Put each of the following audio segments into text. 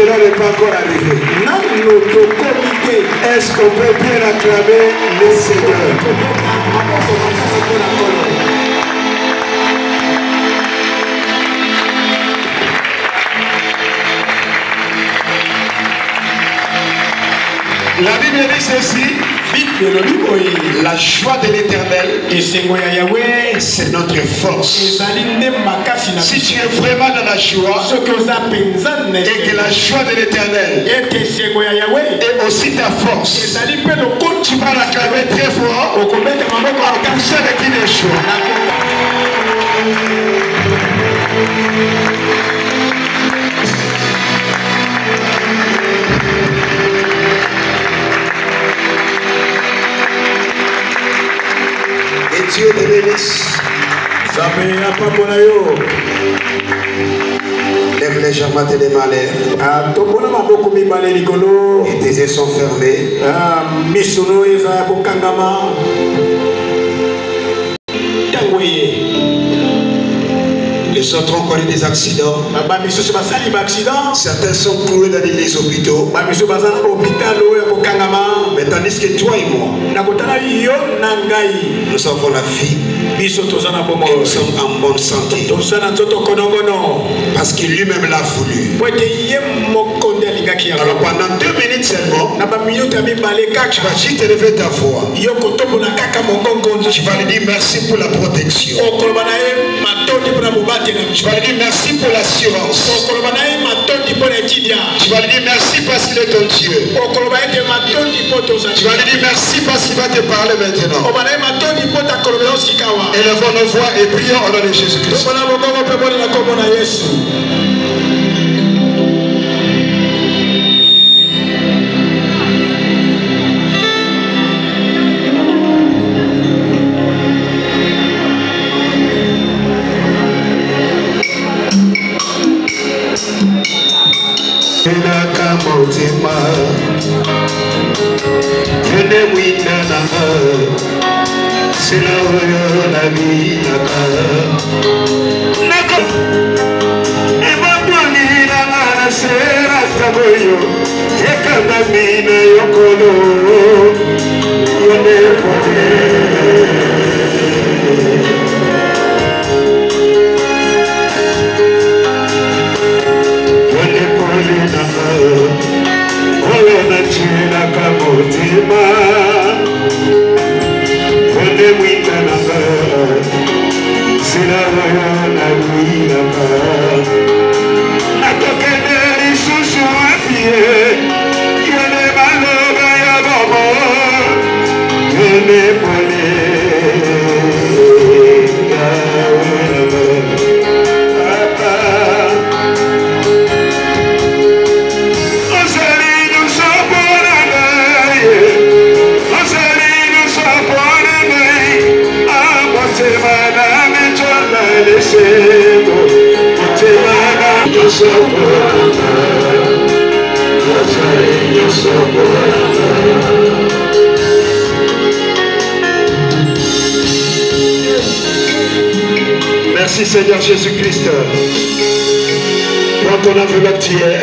cela n'est pas encore arrivé. Est-ce qu'on peut bien acclamer le Seigneur? La Bible dit ceci. La joie de l'Éternel, c'est notre force. Si tu es vraiment dans la joie et que la joie de l'Éternel est aussi ta force, tu vas l'acclamer très fort pour ceux qui les joie. Dieu te bénisse. Lève légèrement tes mains à l'air. Et tes yeux sont fermés. Les autres ont connu des accidents. Certains sont cloués dans les hôpitaux. Mais tandis que toi et moi, nous avons la vie et nous sommes en bonne santé. Parce qu'il lui-même l'a voulu. Alors pendant 2 minutes seulement, tu vas juste élever ta voix. Tu vas lui dire merci pour la protection. Tu vas lui dire merci pour l'assurance. Tu vas lui dire merci parce qu'il est ton Dieu. Tu vas lui dire merci parce qu'il va te parler maintenant. Élevons nos voix et prions au nom de Jésus-Christ. Merci Seigneur Jésus-Christ. Prends ton enveloppe d'hier.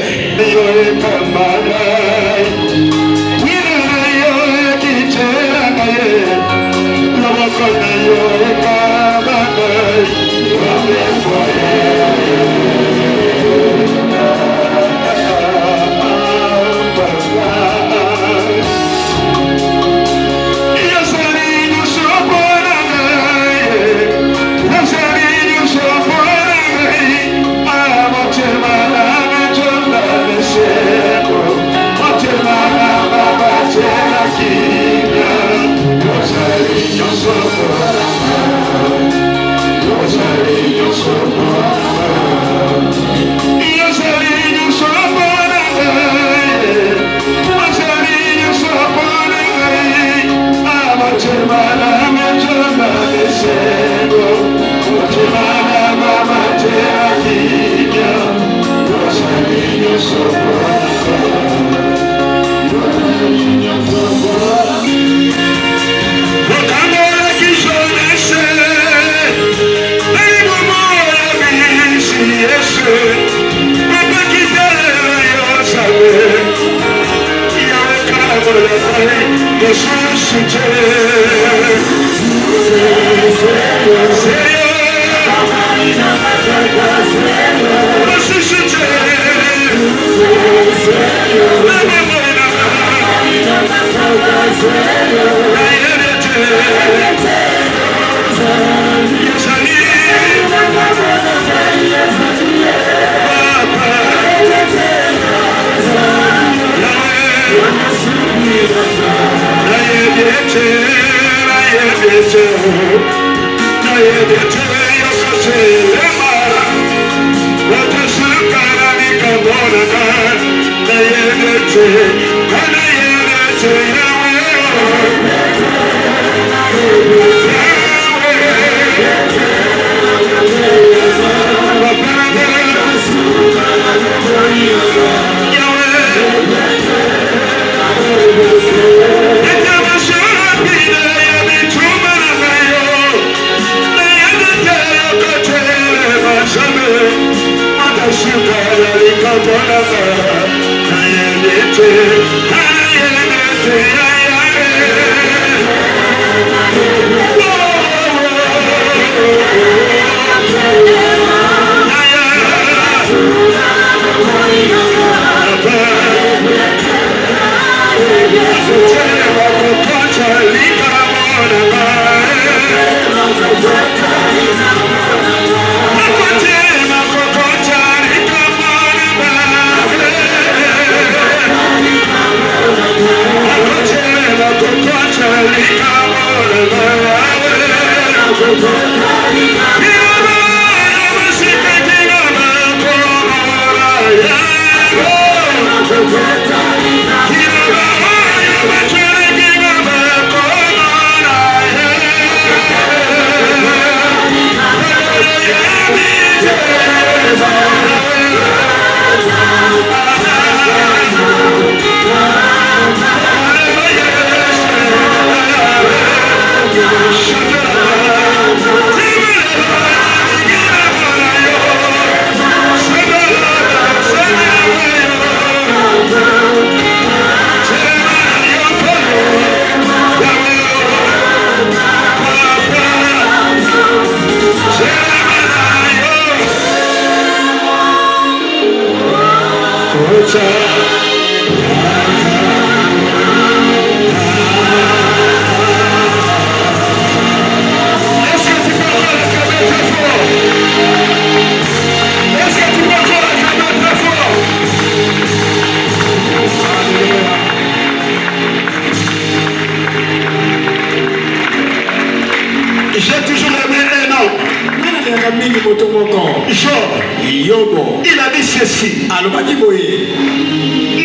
Il a dit ceci.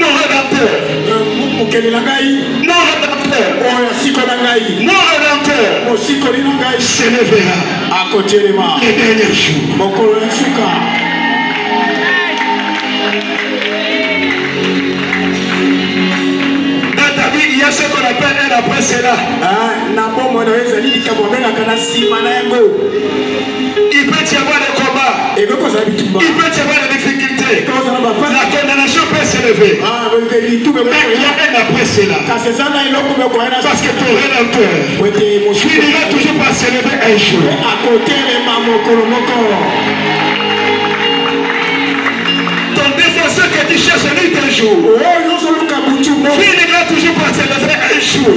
Mon rédempteur. Mon rédempteur s'élèvera les derniers jours. Dans ta vie, il y a ce qu'on appelle un après cela. Il peut y avoir des combats. Il peut y avoir des difficultés. La condamnation peut s'élever. Mais il y a un après cela. Parce que ton rédempteur finira toujours par s'élever un jour. Ton défenseur que tu cherches nuit un jour finira toujours par s'élever un jour.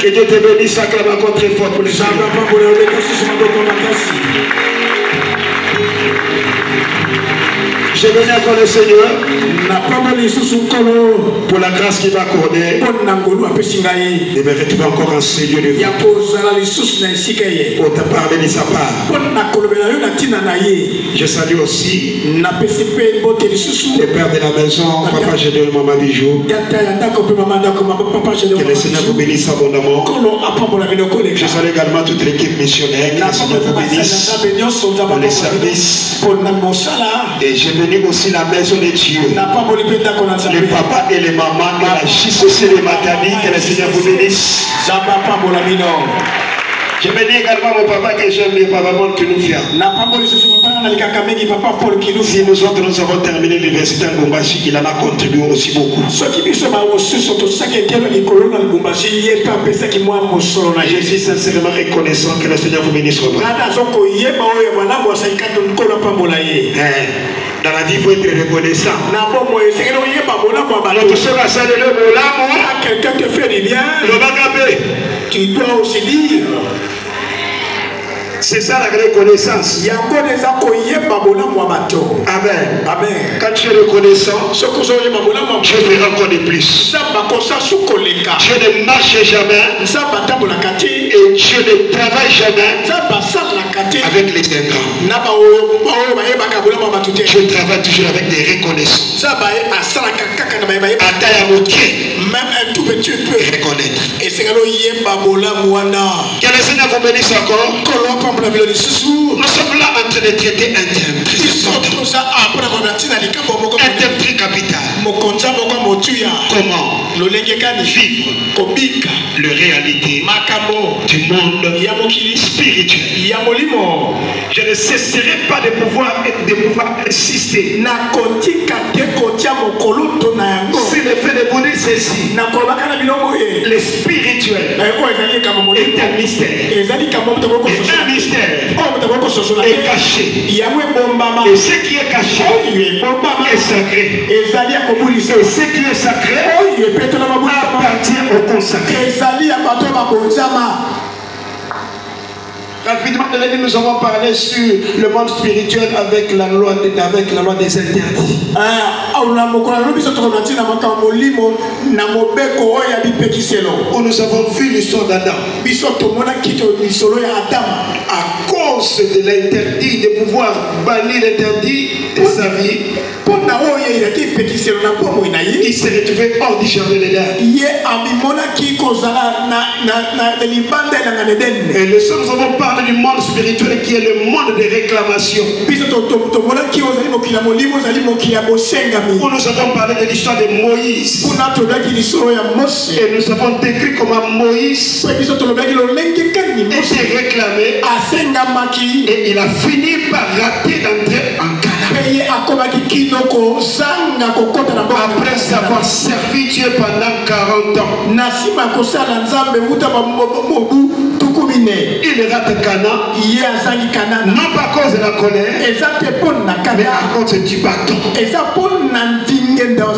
Que Dieu te bénisse, acclame encore très fort pour les gens. Je bénis encore le Seigneur pour la grâce qu'il m'a accordée de me retrouver encore en ce lieu de vie pour te parler de sa part. Je salue aussi les pères de la maison, Papa Gédéon et Maman Bijou. Que le Seigneur vous bénisse abondamment. Je salue également toute l'équipe missionnaire. Que le Seigneur vous bénisse pour les services. Et je bénis aussi la maison de Dieu. Les papas et les mamans de la JCC de Matadi. Que le Seigneur vous bénisse. Je me dis également mon papa que j'aime bien, Papa Paul Kinufia. Si nous autres nous avons terminé l'université en Lubumbashi, il en a contribué aussi beaucoup. Je suis sincèrement reconnaissant que le Seigneur vous bénisse. Dans la vie, il faut être reconnaissant. Quelqu'un te fait du bien, tu dois aussi dire. C'est ça la reconnaissance. Amen. Amen. Quand tu es reconnaissant, je ferai encore de plus. Je ne marche jamais et je ne travaille jamais avec les ingrats. Je travaille toujours avec des reconnaissances. Même un tout petit peu reconnaître. Que le Seigneur vous bénisse encore. Nous sommes là en train de traiter un thème très important. Un thème très capital. Comment vivre la réalité du monde spirituel. Je ne cesserai pas de pouvoir insister. Si le fait de vous dire ceci, le spirituel est un mystère. Et un mystère est caché. Et ce qui est caché est sacré. Et ce qui est sacré appartient au consacré. Rapidement, nous avons parlé sur le monde spirituel avec la loi des interdits. Où nous avons vu l'histoire d'Adam. À cause de l'interdit, de pouvoir bannir l'interdit de sa vie, il s'est retrouvé hors du jardin d'Éden. Et le seul, nous avons parlé du monde spirituel qui est le monde des réclamations. Où nous avons parlé de l'histoire de Moïse. Et nous avons décrit comment Moïse était réclamé. Et il a fini par rater d'entrer en Canaan. Après avoir servi Dieu pendant 40 ans. Il rate Canaan. Non pas à cause de la colère, mais à cause du bâton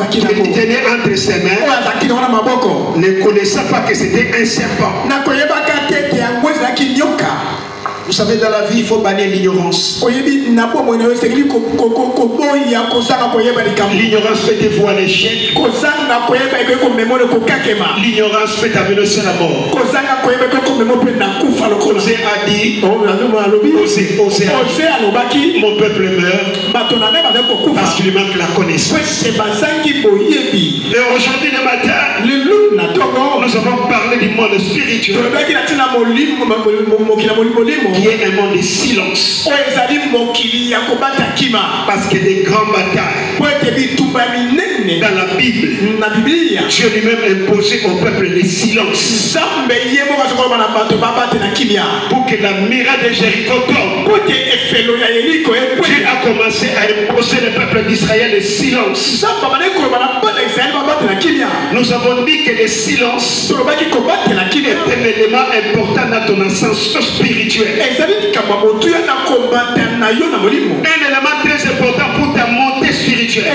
qu'il tenait entre ses mains, ne connaissant pas que c'était un serpent. Vous savez, dans la vie, il faut bannir l'ignorance. L'ignorance peut te voir l'échec. L'ignorance peut t'amener à la mort. Osée a dit, Osée mon peuple meurt parce qu'il manque la connaissance. Et aujourd'hui le matin, nous avons parlé du monde spirituel, qui est un monde de silence. Parce que des grandes batailles dans la Bible, Dieu lui-même imposait au peuple le silence. Pour que la muraille de Jéricho tombe, Dieu a commencé à imposer le peuple d'Israël le silence. Nous avons dit que le silence est un élément important dans ton ascension spirituelle. Un élément très important pour ta montée spirituelle.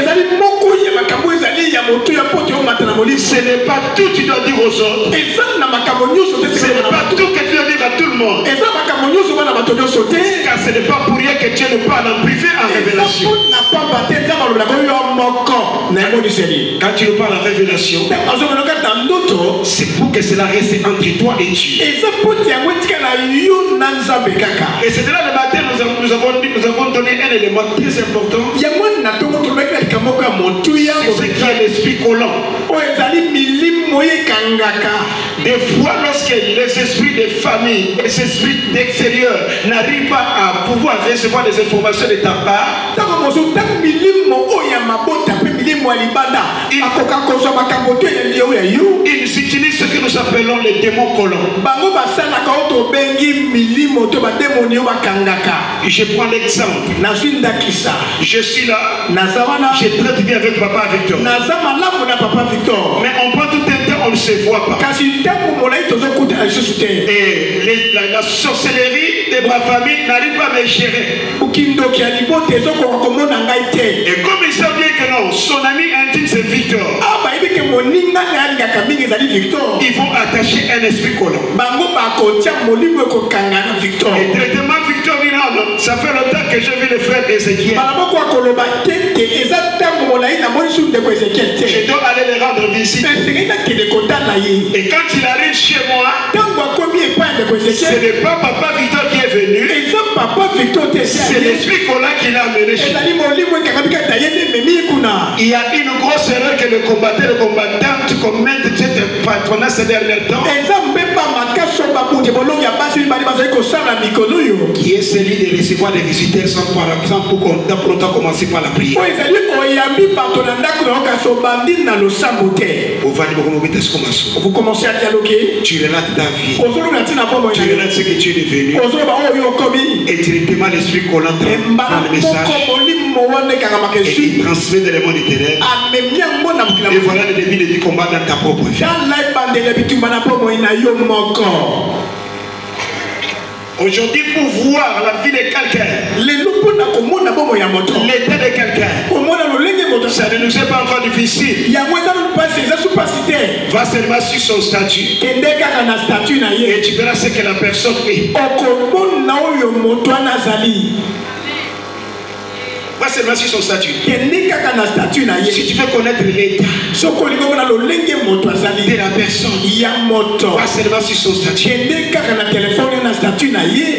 Ce n'est pas tout que tu dois dire aux autres. Ce n'est pas tout que tu dois dire à tout le monde. Car ce n'est pas pour rien que Dieu ne parle en privé en révélation. Quand tu nous parles en révélation, c'est pour que cela reste entre toi et Dieu. Et c'est de là le matin nous avons donné un élément très important. C'est ce qui est l'esprit collant. Des fois, lorsque les esprits de famille, les esprits d'extérieur n'arrivent pas à pouvoir recevoir des informations de ta part, Ils utilisent ce que nous appelons les démons collants. Je prends l'exemple. Je suis là. Je traite bien avec Papa Victor. Mais on prend tout un temps, on ne se voit pas. Et la sorcellerie de ma famille n'arrive pas à me gérer. Et comme ils savent bien que non, son ami intime c'est Victor. Ils vont attacher un esprit collant. Et directement Victor dit non, ça fait longtemps que j'ai vu le frère Ézéchiel. Je dois aller les rendre visite. Et quand il arrive chez moi, ce n'est pas Papa Victor qui est venu. C'est l'esprit collant qui l'a amené chez moi. Il y a une grosse erreur que le combattant commettent pendant ces derniers temps. Qui est celui de recevoir des visiteurs sans par exemple pour autant commencer par la prière. Vous commencez à dialoguer. Tu relates ta vie. Tu relates ce que tu es devenu. Et directement l'esprit collant dans le message. Et il transmet des éléments du terrain. Et voilà le début du combat dans ta propre vie. Aujourd'hui, pour voir la vie de quelqu'un, l'état de quelqu'un, ça ne nous est pas encore difficile. Va seulement sur son statut et tu verras ce que la personne est. Va seulement sur son statut. Si tu veux connaître l'état de la personne, va seulement sur son statut.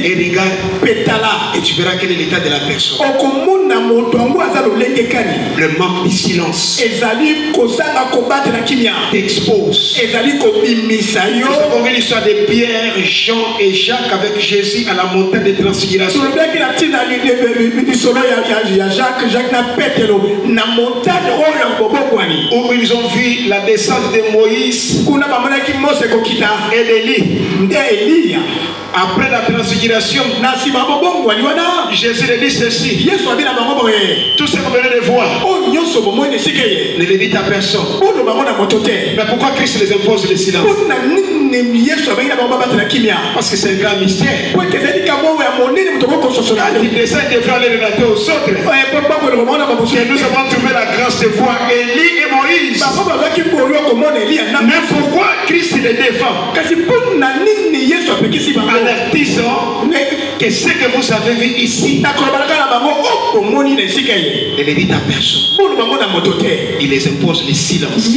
Et regarde. Et tu verras quel est l'état de la personne. Le manque de silence t'expose. Nous avons vu l'histoire de Pierre, Jean et Jacques avec Jésus à la montagne de transfiguration. Jacques n'a pété na montagne où ils ont vu la descente de Moïse et d'Élie. Après la transfiguration, Jésus lui dit ceci. Tout ce que vous venez de voir ne le dit à personne. Mais pourquoi Christ les impose le silence? Parce que c'est un grand mystère. Il essaie de faire les relater aux autres. Et nous avons trouvé la grâce de voir Élie et Moïse. Mais pourquoi Christ les défend? En avertissant que ce que vous avez vu ici ne le dit à personne. Il les impose le silence.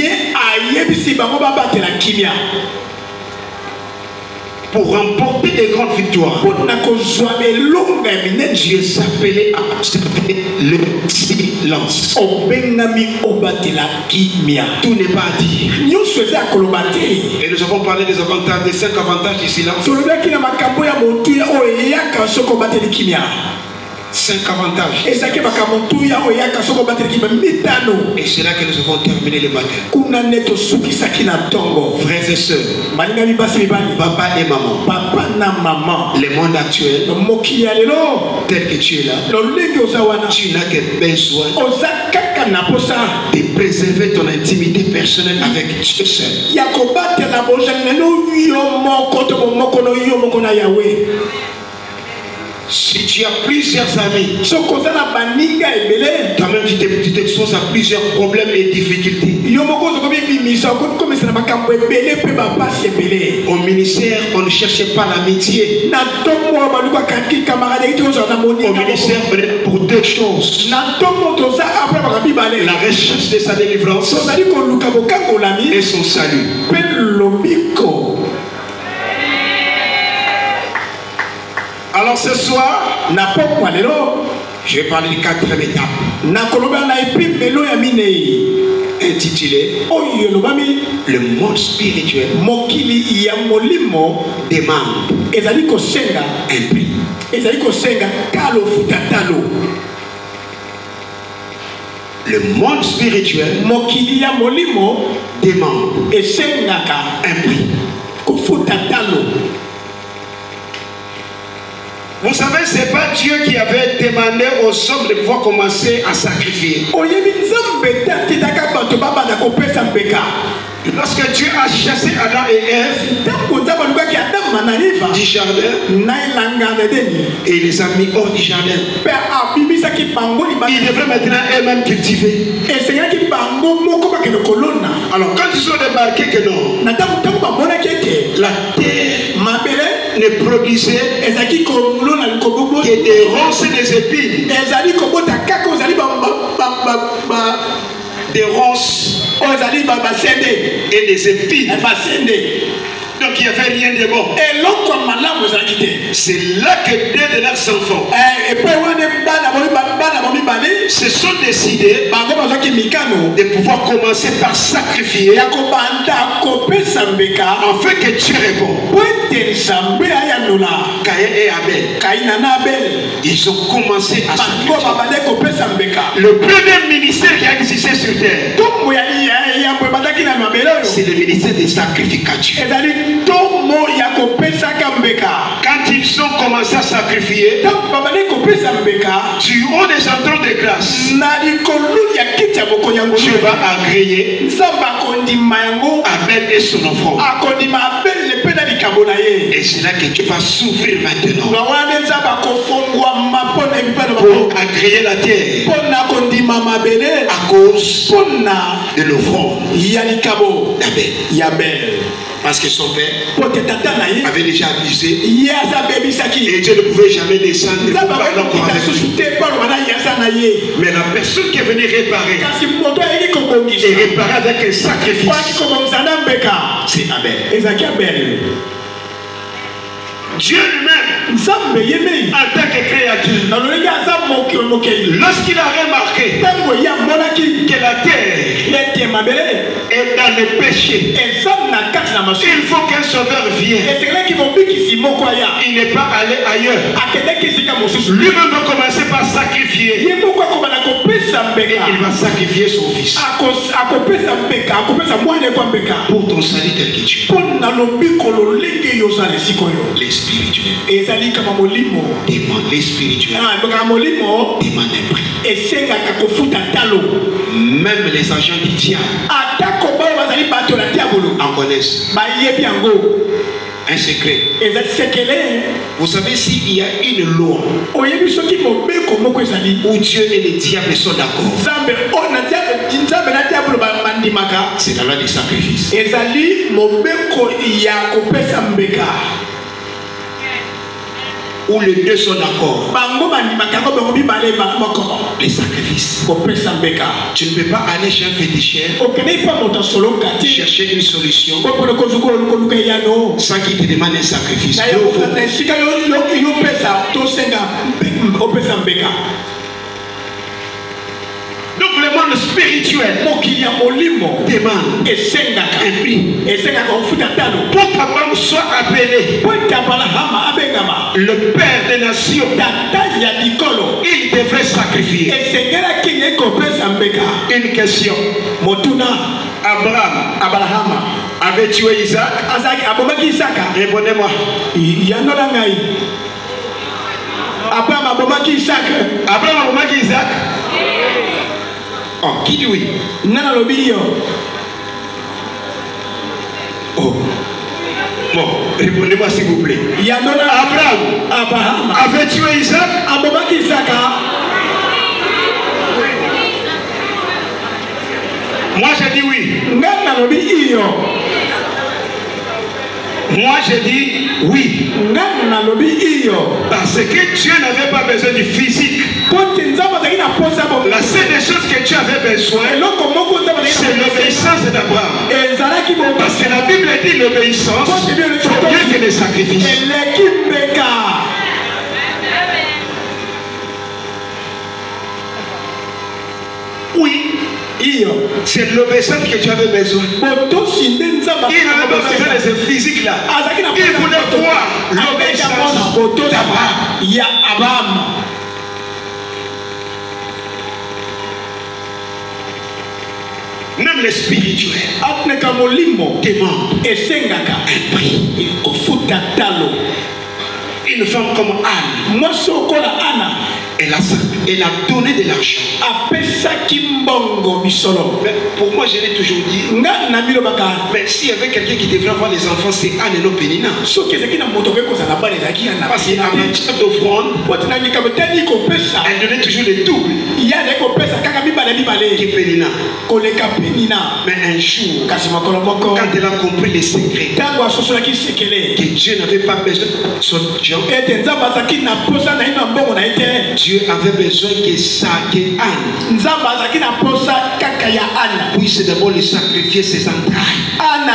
Pour remporter des grandes victoires, Dieu s'appelait à observer le silence. Tout n'est pas à dire. Et nous avons parlé des avantages, des 5 avantages du silence. 5 avantages. Et c'est là que nous avons terminé le matin. Frères et sœurs, papa et maman, le monde actuel, tel que tu es là, tu n'as que besoin de préserver ton intimité personnelle avec Dieu seul. Si tu as plusieurs amis, toi-même tu t'exposes à plusieurs problèmes et difficultés. Au ministère, on ne cherchait pas l'amitié. Au ministère, pour 2 choses. La recherche de sa délivrance et son salut. Alors ce soir, je vais parler de 4 étapes. Intitulé le monde spirituel demande un prix. Le monde spirituel demande un prix. Vous savez, ce n'est pas Dieu qui avait demandé aux hommes de pouvoir commencer à sacrifier. Lorsque Dieu a chassé Adam et Ève du jardin et les a mis hors du jardin, ils devraient maintenant eux-mêmes cultiver. Alors quand ils ont remarqué que non, la terre ne produisait que des ronces et des épines. Des ronces et des épines. Donc il n'y avait rien de bon. C'est là que deux de leurs enfants se sont décidés de pouvoir commencer par sacrifier afin que Dieu réponde. Caïn et Abel, ils ont commencé à sacrifier. Le premier ministère qui a existé sur terre, c'est le ministère des sacrificatures. Quand ils ont commencé à sacrifier, du haut des entrées de grâce, Dieu va agréer Abel et son enfant. Et c'est là que Dieu va s'ouvrir maintenant pour agréer la terre à cause de l'offrande d'Abel. Parce que son père avait déjà abusé et Dieu ne pouvait jamais descendre pour parler encore avec lui. Mais la personne qui est venue réparer et réparer avec un sacrifice, c'est Abel. Dieu lui-même, en tant que créature, lorsqu'il a remarqué que la terre est dans le péché, il faut qu'un sauveur vienne. Il n'est pas allé ailleurs. Lui-même va commencer par sacrifier. Et il va sacrifier son fils pour ton salut tel que tu es. Les spirituels demandent, les spirituels demandent un prix. Même les agents du diable en connaissent un secret. Vous savez, s'il y a une loi où Dieu et le diable sont d'accord, c'est la loi du sacrifice. Où les deux sont d'accord, les sacrifices. Tu ne peux pas aller chez un féticheur chercher une solution sans qu'il te demande un sacrifice. Donc le monde spirituel demande un prix pour qu'Abraham soit appelé le père des nations. Il devrait sacrifier. Une question. Abraham avait tué Isaac? Répondez-moi. Abraham a bombé Isaac. Oh, qui dit oui? Oh. Bon, répondez-moi s'il vous plaît. Abraham avait tué Isaac? Moi j'ai dit oui. Moi j'ai dit oui. Parce que Dieu n'avait pas besoin du physique. La seule des choses que Dieu avait besoin, c'est l'obéissance d'Abraham. Parce que la Bible dit l'obéissance faut mieux que les sacrifices. Oui. C'est l'obéissance que tu avais besoin. Il n'avait pas besoin de ce physique-là. Il voulait voir l'obéissance d'Abraham. le spirituel demande un prix. Une femme comme Anne, elle a donné de l'argent. Mais pour moi, je l'ai toujours dit. Mais s'il y avait quelqu'un qui devrait avoir les enfants, c'est Anne et non Pénina. Parce qu'en matière d'offrande, elle donnait toujours le double que Pénina. Mais un jour, quand elle a compris les secrets, que Dieu n'avait pas besoin de son Dieu, Dieu avait besoin que ça, que Anne puisse d'abord lui sacrifier ses entrailles. Anne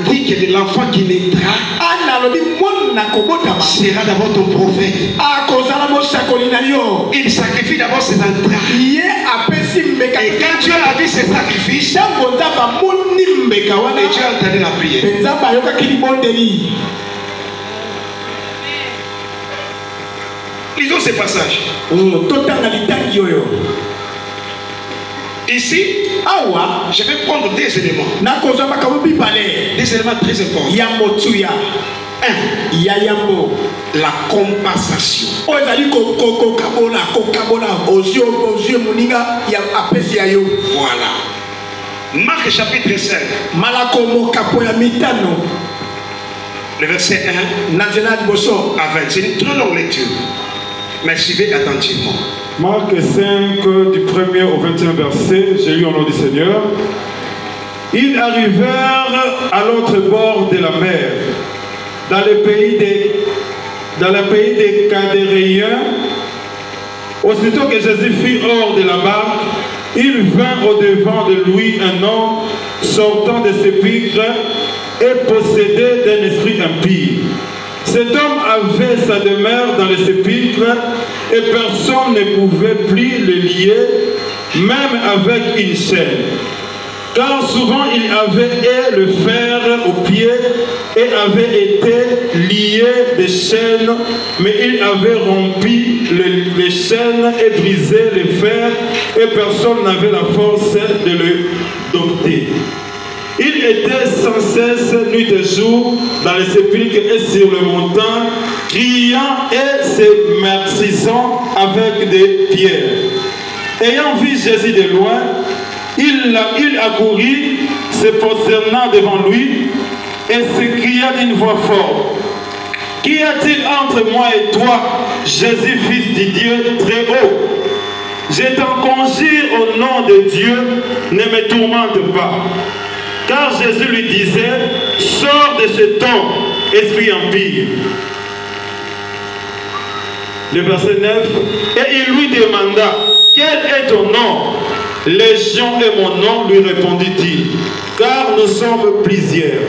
dit que l'enfant qui naîtra sera d'abord ton prophète. Il sacrifie d'abord ses entrailles. Et quand Dieu a vu ses sacrifices, et Dieu a entendu la prière. Lisons ces passages. Ici, je vais prendre des éléments. Des éléments très importants. La compensation. Voilà. Marc chapitre 5. Le verset 1 à 20. C'est une très longue lecture. Mais suivez attentivement. Marc 5, du 1er au 21 verset, j'ai lu au nom du Seigneur. Ils arrivèrent à l'autre bord de la mer, dans le pays des Cadéréens. Aussitôt que Jésus fut hors de la barque, il vint au-devant de lui un homme sortant des sépulcres et possédé d'un esprit impie. Cet homme avait sa demeure dans les sépulcres et personne ne pouvait plus le lier, même avec une chaîne. Car souvent il avait le fer aux pieds et avait été lié des chaînes, mais il avait rompu les chaînes et brisé les fers et personne n'avait la force de le dompter. Il était sans cesse, nuit et jour, dans les sépulcres et sur le montant, criant et s'émercissant avec des pierres. Ayant vu Jésus de loin, il accourut, se prosternant devant lui, et s'écria d'une voix forte: Qu'y a-t-il entre moi et toi, Jésus, fils du Dieu très haut? Je t'en conjure au nom de Dieu, ne me tourmente pas. Car Jésus lui disait: Sors de cet homme, esprit impie. Le verset 9. Et il lui demanda: Quel est ton nom? Légion est mon nom, lui répondit-il, car nous sommes plusieurs.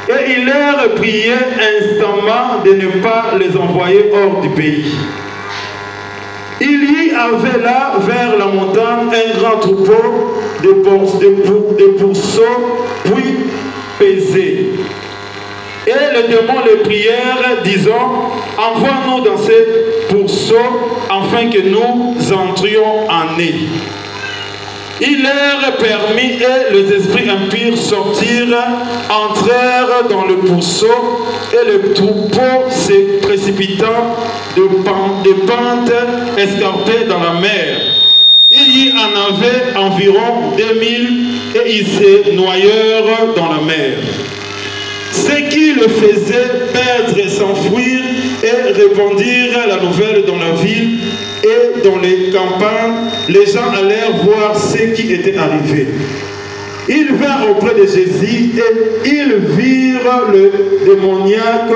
Et il leur priait instamment de ne pas les envoyer hors du pays. Il y avait là, vers la montagne, un grand troupeau de pourceaux, puis pesés. Et les démons les prièrent, disant: Envoie-nous dans ces pourceaux, afin que nous entrions en eux. Il leur permit, et les esprits impies sortirent, entrèrent dans le pourceau, et le troupeau se précipitant de pentes escarpées dans la mer. Il y en avait environ 2000, et ils se noyèrent dans la mer. Ce qui le faisait perdre et s'enfuir, et répandirent la nouvelle dans la ville et dans les campagnes. Les gens allèrent voir ce qui était arrivé. Ils vinrent auprès de Jésus et ils virent le démoniaque,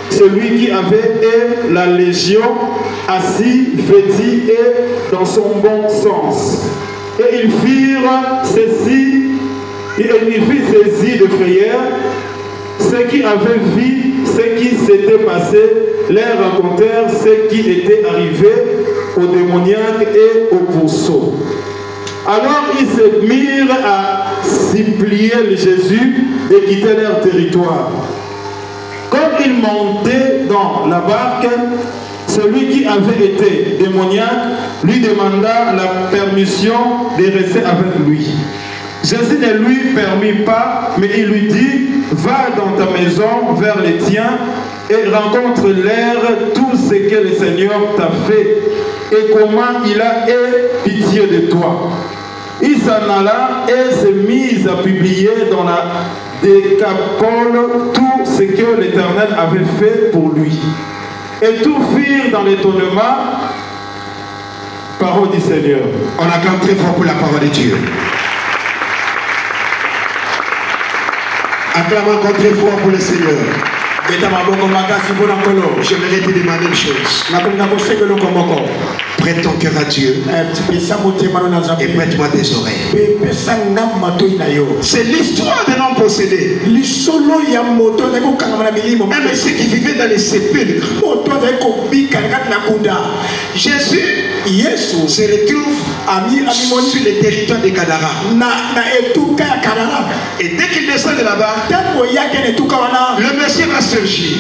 celui qui avait la légion, assis, vêtu et dans son bon sens. Et ils firent ceci, et il fut saisi de frayeur. Ceux qui avaient vu ce qui s'était passé leur racontèrent ce qui était arrivé au démoniaque et au pourceau. Alors ils se mirent à supplier Jésus de quitter leur territoire. Comme ils montaient dans la barque, celui qui avait été démoniaque lui demanda la permission de rester avec lui. Jésus ne lui permit pas, mais il lui dit, va dans ta maison vers les tiens et rencontre-leur tout ce que le Seigneur t'a fait et comment il a eu pitié de toi. Il s'en alla et se mit à publier dans la Décapole tout ce que l'Éternel avait fait pour lui. Et tout firent dans l'étonnement. Parole du Seigneur. On acclame très fort pour la parole de Dieu. Acclame encore très fort pour le Seigneur. J'aimerais te demander une chose. Prête ton cœur à Dieu et prête-moi tes oreilles. C'est l'histoire d'un homme possédé. Un monsieur qui vivait dans les sépulcres. Jésus se retrouve sur le territoire de Gadara. Et dès qu'il descend de là-bas, le monsieur va surgir.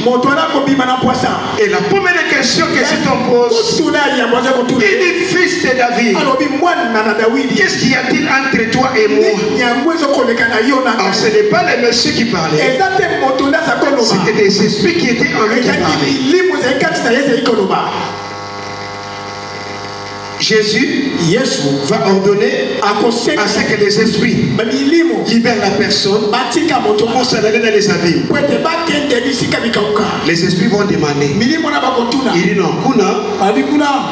Et la première question que cet homme pose, il dit, fils de David, qu'est-ce qu'il y a-t-il entre toi et moi? Alors ce n'est pas le monsieur qui parlait, c'était des esprits qui étaient en lui qui parlaient. Jésus va ordonner à ce que les esprits libèrent la personne pour s'en aller dans les abîmes. Les esprits vont demander. Il dit non,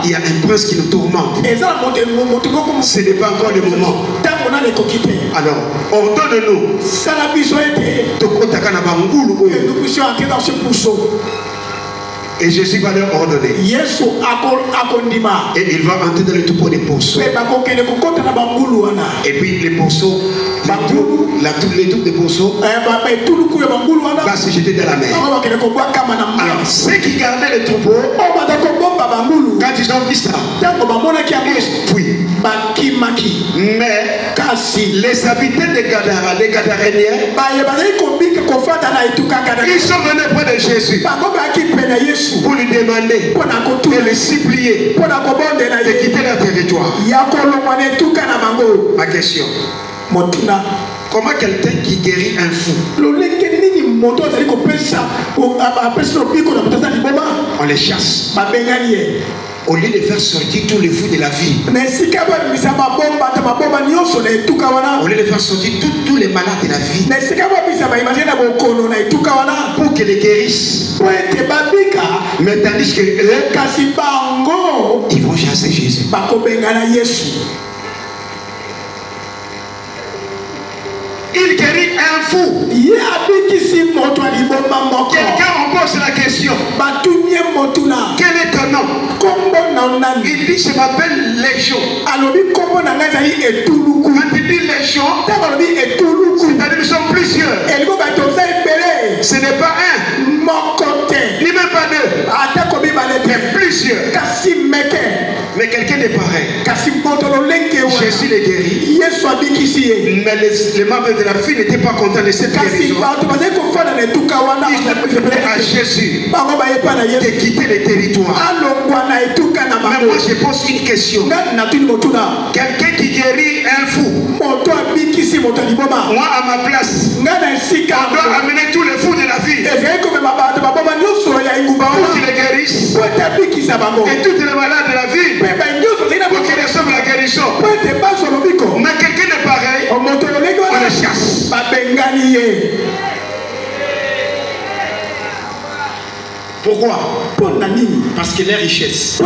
il y a un prince qui nous tourmente. Ce n'est pas encore le moment. Alors, ordonne-nous. Et Jésus va leur ordonner. Et il va entrer dans le troupeau des pourceaux. Et puis les pourceaux, les troupes des pourceaux va se jeter dans la mer. Alors ceux qui gardaient les troupeaux, quand ils ont vu ça, puis mais les habitants de Gadara, les Gadaréniens, ils sont venus près de Jésus pour lui demander et le supplier de quitter leur territoire. Ma question, comment quelqu'un qui guérit un fou, on les chasse au lieu de faire sortir tous les fous de la vie, au lieu de faire sortir tous les malades de la vie, pour qu'ils les guérissent, mais tandis que eux, ils vont chasser Jésus. Il guérit un fou. Quelqu'un en pose la question, quel est ton nom? Il dit, je m'appelle Légion. Quand il dit Légion, c'est-à-dire nous sommes plusieurs. Ce n'est pas un, ni même pas deux, mais plusieurs. Mais quelqu'un n'est pareil. Jésus les guérit. Mais les membres de la fille n'étaient pas contents de cette guérison. Ils demandaient à Jésus de quitter le territoire. Mais moi je pose une question. Quelqu'un qui guérit un fou, moi à ma place, on doit amener tous les fous de la ville pour qu'ils les guérissent. Et toutes les malades de la ville pour qu'ils reçoivent la guérison. Mais quelqu'un n'est pareil, on les chasse. Pourquoi? Parce que les richesses.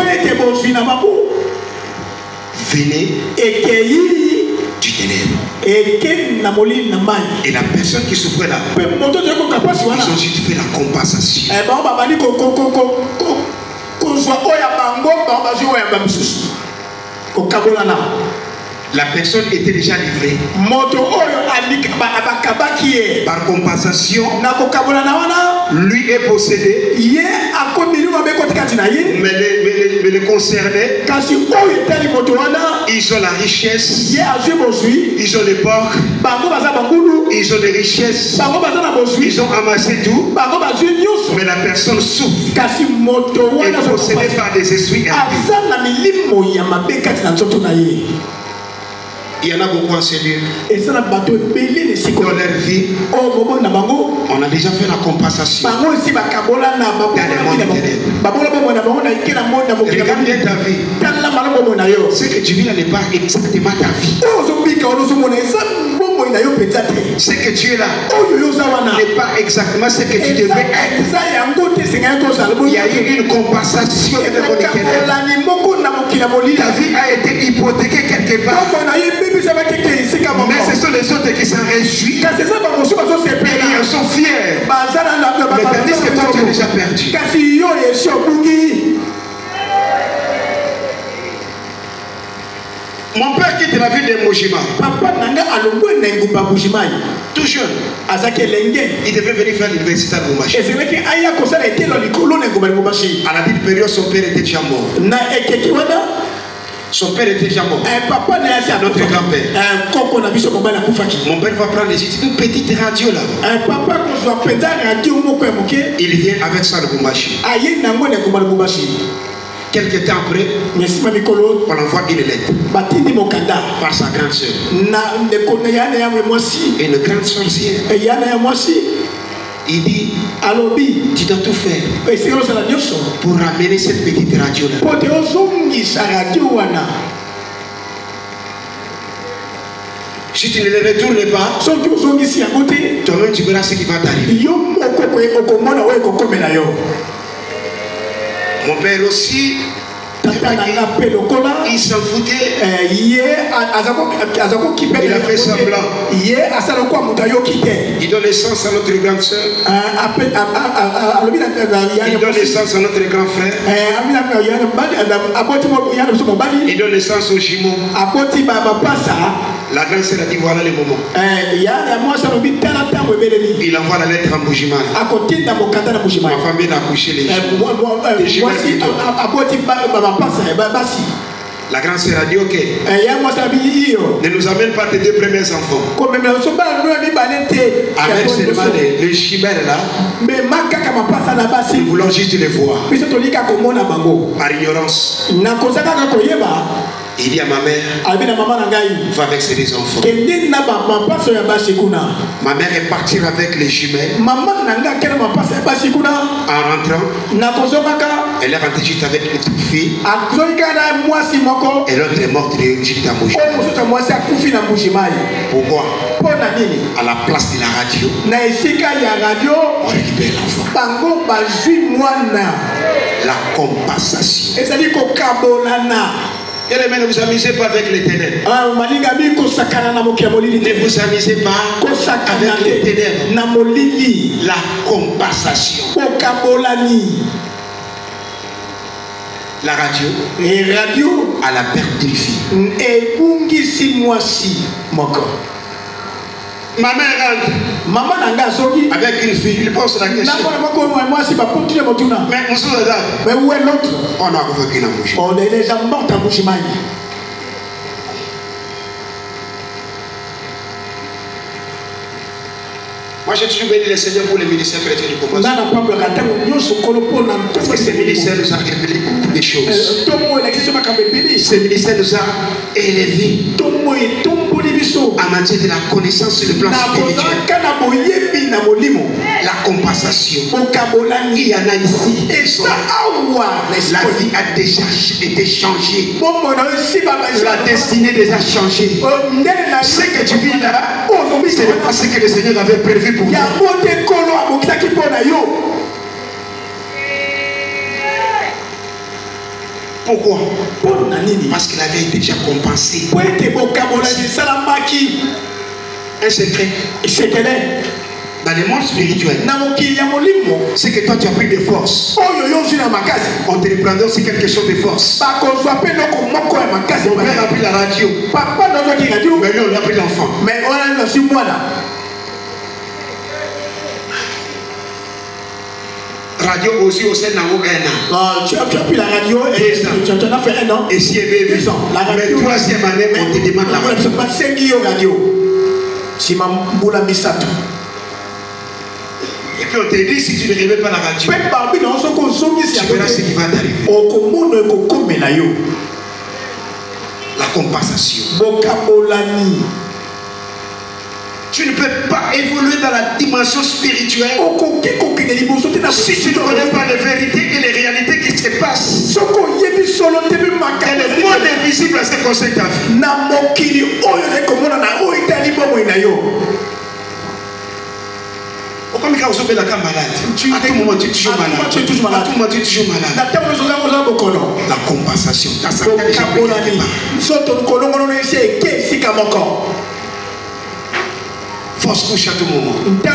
Venez du ténèbre. Et la personne qui souffrait là, ils ont juste fait la compensation. La personne était déjà livrée. Par compensation, lui est possédé. Mais les concernait, ils ont la richesse, ils ont les porcs, ils ont les richesses, ils ont amassé tout, mais la personne souffre et est possédée par des esprits impies. Il y en a beaucoup en ces lieux. Dans leur vie, on a déjà fait la compensation dans les mondes ténèbres. Regarde bien ta vie. Ce que tu vis là n'est pas exactement ta vie. Ce que tu es là n'est pas exactement ce que tu devais être. Il y a eu une compensation dans le monde ténèbres. Ta vie a été hypothéquée quelque part. Mais ce sont les autres qui s'en réjouissent. Et ils sont fiers. Mais tandis que toi tu as déjà perdu. Mon père quitte la ville de Mojima. Tout jeune. Il devait venir faire l'université de Moumachi. À la dite période, son père était déjà mort. Son père était déjà mort. Notre grand-père. Mon père va prendre une petite radio là. Il vient avec ça de Moumachi. Quelques temps après, on envoie une lettre par sa grande soeur. Une grande sorcière. Il dit, tu dois tout faire pour ramener cette petite radio là. Si tu ne le retournes pas, toi-même tu verras ce qui va t'arriver. Mon père aussi, il s'en foutait. Il a fait semblant. Il donne naissance à notre grande soeur. Il donne naissance à notre grand frère. Il donne naissance aux jumeaux. La grande sœur a dit voilà le moment. Il envoie la lettre en Mojima. Ma famille a accouché les jumeaux. La grande sœur a dit ok. Ne nous amène pas tes deux premiers enfants. Amène seulement les chimères là. Nous voulons juste les voir. Par ignorance. Il dit à ma mère, va avec ses deux enfants. Ma mère est partie avec les jumelles. En rentrant, elle est rentrée juste avec une petite fille. Et l'autre est morte juste à Mojima. Pourquoi? À la place de la radio, on récupère l'enfant. La compensation. Et les ne vous amusez pas avec les ténèbres. Ne vous amusez pas avec les ténèbres. La compensation. La radio à la perte d'une fille. Ma mère rentre. Maman avec une fille, il pose la question. Mais mais où est l'autre? On a convoqué la bouche. On est déjà mort à Mouchimaï. Moi j'ai toujours béni le Seigneur pour les ministères chrétiens du commencement. Parce que ces ministères nous a révélé beaucoup de choses. Ces ministères nous a élevés en matière de la connaissance sur le plan spirituel. La compensation. Il y en a ici. La vie a déjà été changée. La destinée déjà changée. Ce que tu vis là, ce n'est pas ce que le Seigneur avait prévu pour toi. Pourquoi? Parce qu'il avait déjà compensé. Un secret. Dans le monde spirituel, c'est que toi tu as pris des forces. On te reprendra aussi quelque chose de force. Mon père a pris la radio. Mais lui on a pris l'enfant. radio aussi au sein d'un an. Tu as pris la radio et tu en as fait un an. Et si elle est 2 ans. Mais troisième année, on te demande la radio. C'est pas 5 radio. Si ma boula misato. Et puis on te dit si tu ne remets pas la radio, tu verras ce qui va t'arriver. La compensation. Tu ne peux pas évoluer dans la dimension spirituelle si tu ne connais pas les vérités et les réalités qui se passent. Et le monde invisible à ce qu'on s'est fait. Comme quand vous êtes malade, à tout moment tu es toujours malade. À tout moment tu es toujours malade. La compensation. Force couche à tout moment. Il y a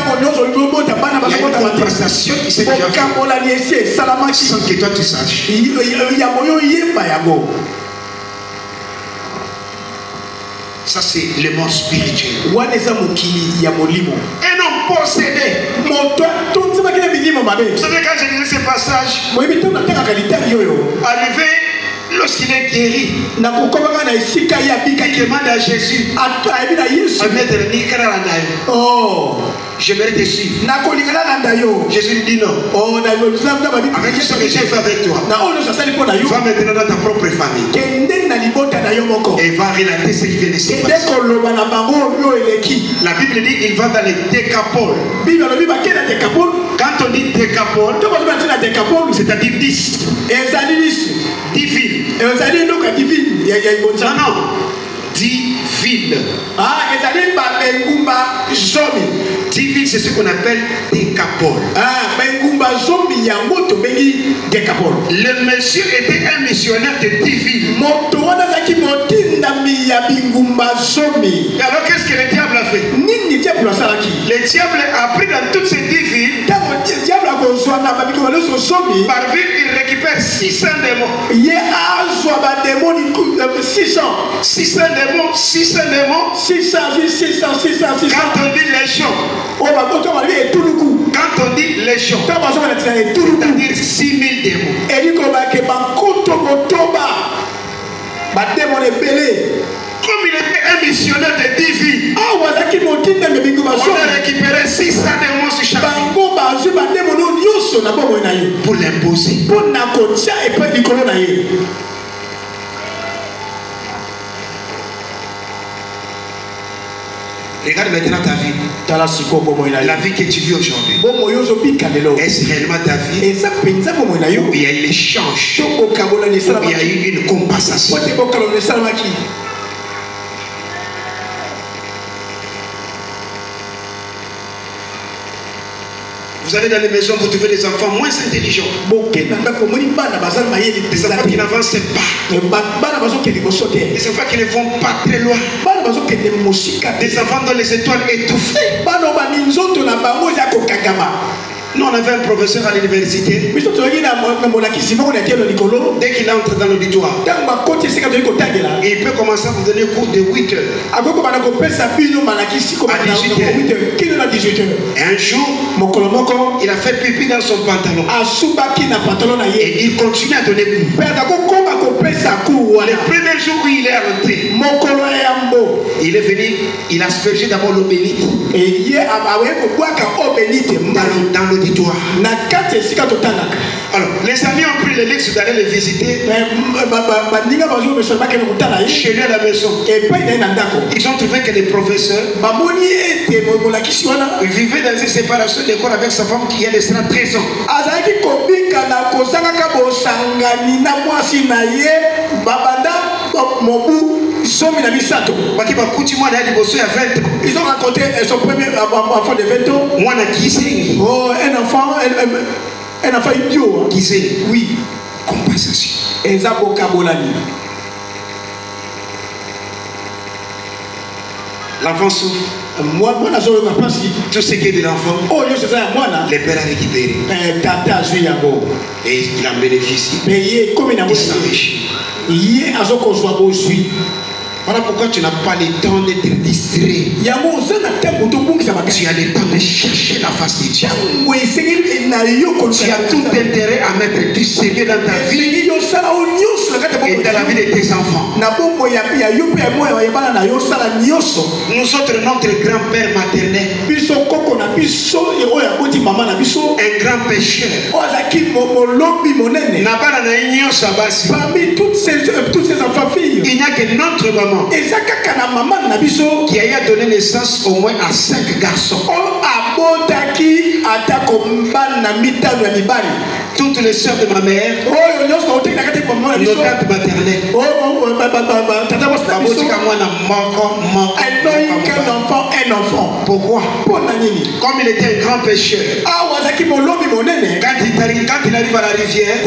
une compensation qui s'est déjà faite sans que toi tu saches. Ça c'est le monde spirituel. Et non possédé. Vous savez quand j'ai lu ce passage, arrivé lorsqu'il est guéri, il demande à Jésus, j'aimerais te suivre. Jésus lui dit non. Avec ce que j'ai fait avec toi, va maintenant dans ta propre famille et va relater ce qui vient de se passer. La Bible dit qu'il va dans les décapoles. Quand on dit décapole, c'est-à-dire 10. 10 villes. Non, non. 10 villes. 10 villes, c'est ce qu'on appelle décapole. Le monsieur était un missionnaire de 10 villes. Et alors qu'est-ce que le diable a fait? Le diable a pris dans toutes ces 10 villes. Par ville, il récupère 600 démons. 600 démons, 600 démons. 600. Quand on dit légion, quand on dit légion, c'est-à-dire 6000 démons. Comme il était un missionnaire de 10 vies, on a récupéré 600 démons sur chaque vie pour l'imposer. Regarde maintenant ta vie. La vie que tu vis aujourd'hui. Est-ce réellement ta vie? Ou il y a eu l'échange? Ou il y a eu une compensation? Vous allez dans les maisons, vous trouvez des enfants moins intelligents. Des enfants qui n'avancent pas. Des enfants qui ne vont pas très loin. Des enfants dont les étoiles étouffées. Nous, on avait un professeur à l'université. Dès qu'il entre dans l'auditoire, il peut commencer à vous donner cours de 8 heures. À 18 heures. Et un jour, il a fait pipi dans son pantalon. Et il continue à donner cours. Le premier jour où il est rentré, il est venu, il a aspergé d'abord l'eau bénite dans l'auditoire. Alors, les amis ont pris le luxe d'aller le visiter chez lui à la maison. Ils ont trouvé que les professeurs vivaient dans une séparation de corps avec sa femme qui a laissé 13 ans. Ils ont rencontré son premier enfant de 20 ans. Oh, un enfant idiot. Oui. Compensation. L'enfant souffre. Tout ce qui est de l'enfant, le père a récupéré. Et il en bénéficie. Il s'enrichit. Voilà pourquoi tu n'as pas le temps d'être distrait. Tu as le temps de chercher la face de Dieu. Tu as tout intérêt à mettre du Seigneur dans ta vie et dans la vie de tes enfants. Nous autres, notre grand-père maternel, un grand pécheur, parmi toutes ces enfants filles, il n'y a que notre maman qui a donné naissance au moins à 5 garçons. Toutes les sœurs de ma mère, nos tantes maternelles, un enfant. Pourquoi? Comme il était un grand pécheur, quand il arrive à la rivière,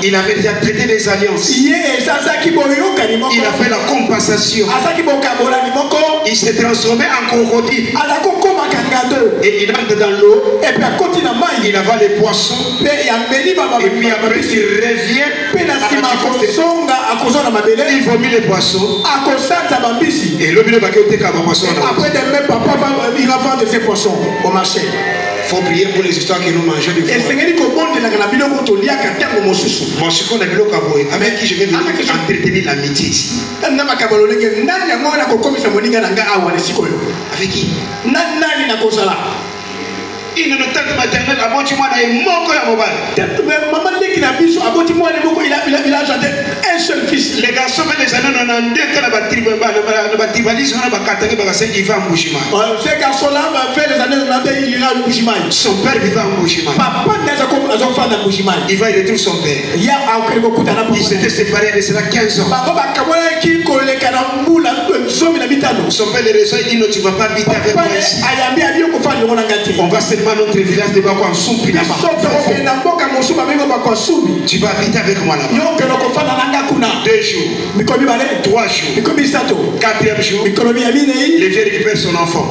il avait déjà traité des alliances. Il a fait la compensation. Il s'est transformé en crocodile. Et il entre dans l'eau. Il avale les poissons. Et puis après il revient. Il vomit les poissons. Et l'homme il va après demain, papa il va vendre ses poissons au marché. Il faut prier pour les histoires que nous mangeons des fois. Avec qui je vais venir entretenir l'amitié ici. Avec qui? Il ne nous tente maternelle à moi, il a jeté un seul fils. Les garçons des années 92 ces garçons-là fait les années 92, il ira à Mbujimaï. Son père vivait à Mbujimaï. Il va y retrouver son père. Il s'était séparé de cela 15 ans. Son père les raisons, il dit non, tu ne vas pas habiter avec moi ici. On va seulement notre village de Bakwasumbi là-bas. Tu vas habiter avec moi là-bas. 2 jours, 3 jours, 4e jour, le vieux récupère son enfant.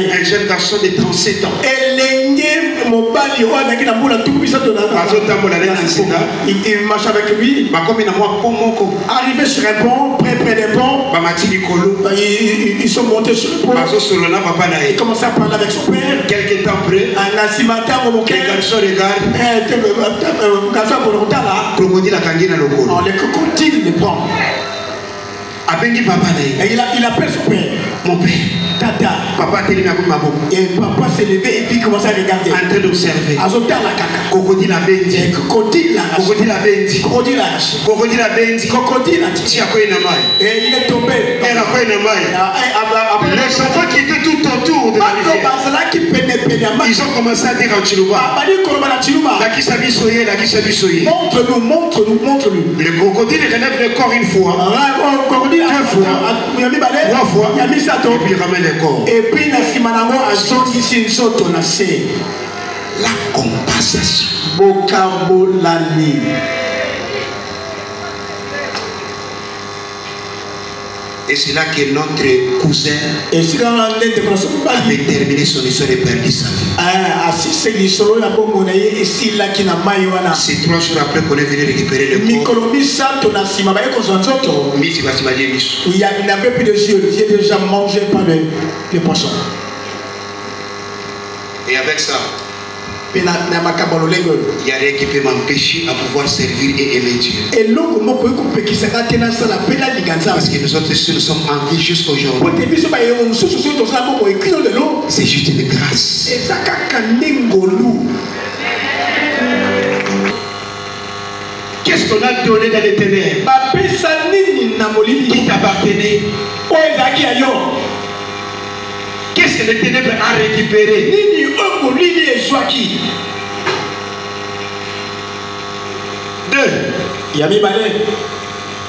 Un jeune garçon de 37 ans. Il marche avec lui. Arrivé sur un pont, près des ponts, ils sont montés sur le pont. Il commence à parler avec son père. Quelques temps après, le garçon regarde. Crocodile a gagné dans le col. Les crocodiles les prend. Et il appelle son père. Mon père. Tata. Papa et papa s'est levé et puis il commence à regarder. En train d'observer. Crocodile a bendi. Crocodile a bendi. Crocodile a bendi. Et il est tombé. Les enfants qui étaient tout autour de la rivière, ils ont commencé à dire en Chiluba. Montre-nous. Le crocodile relève le corps une fois. 2 fois. 3 fois. Et puis il ramène le corps. Et puis la compensation. Et c'est là que notre cousin avait terminé son histoire de perdu sa vie. C'est 3 jours après qu'on est venu récupérer le corps. Il n'avait plus de yeux, il était déjà mangé par les poissons. Et avec ça, il y a rien qui peut m'empêcher à pouvoir servir et aimer Dieu. Parce que nous autres, si nous sommes en vie jusqu'à aujourd'hui, c'est juste une grâce. Qu'est-ce qu'on a donné dans les ténèbres? Qui t'appartenait? Qu'est-ce que les ténèbres a récupéré?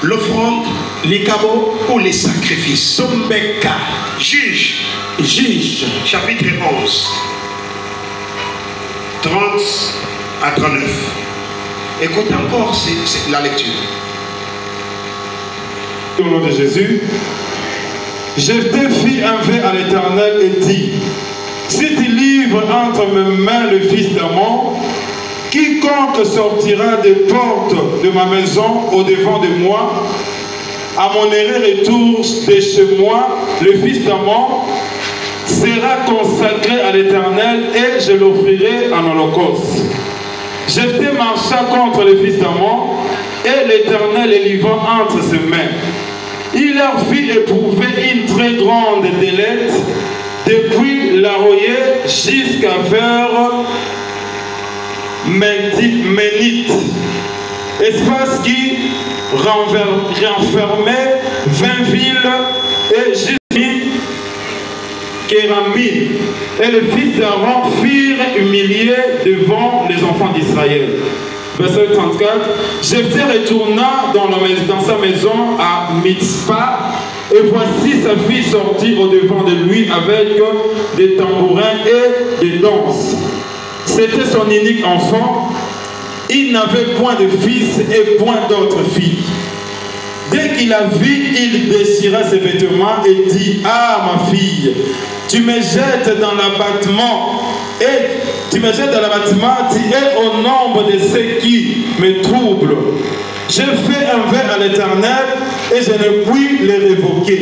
L'offrande, les cabots ou les sacrifices. Juge, chapitre 11, 30 à 39. Écoute encore, c'est la lecture. Au nom de Jésus, Jephthé fit un vœu à l'Éternel et dit: si tu livres entre mes mains le fils d'Amon, quiconque sortira des portes de ma maison au-devant de moi, à mon retour de chez moi, le fils d'Amon, sera consacré à l'Éternel et je l'offrirai en holocauste. Jephthé marcha contre les fils d'Ammon et l'Éternel les livra entre ses mains. Il leur fit éprouver une très grande déleite depuis l'Aroyer jusqu'à vers Ménite, espace qui renfermait 20 villes et jusqu'à Kéramine. Et les fils d'Aaron furent humiliés devant les enfants d'Israël. Verset 34. Jephthé retourna dans sa maison à Mitzpah, et voici sa fille sortit au-devant de lui avec des tambourins et des danses. C'était son unique enfant. Il n'avait point de fils et point d'autres filles. Dès qu'il la vit, il déchira ses vêtements et dit: ah, ma fille, tu me jettes dans l'abattement, tu es au nombre de ceux qui me troublent. J'ai fait un vœu à l'Éternel et je ne puis le révoquer.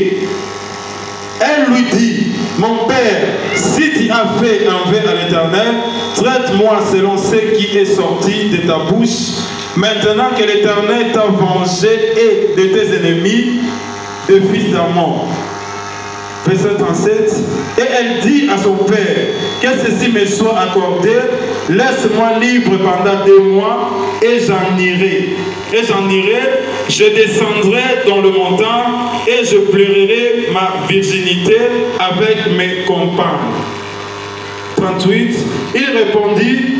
Elle lui dit: mon père, si tu as fait un vœu à l'Éternel, traite-moi selon ce qui est sorti de ta bouche. Maintenant que l'Éternel t'a vengé et de tes ennemis, des fils d'Ammon. Verset 37. Et elle dit à son père: que ceci me soit accordé, laisse-moi libre pendant 2 mois et j'en irai. Je descendrai dans le montant et je pleurerai ma virginité avec mes compagnes. 38. Il répondit: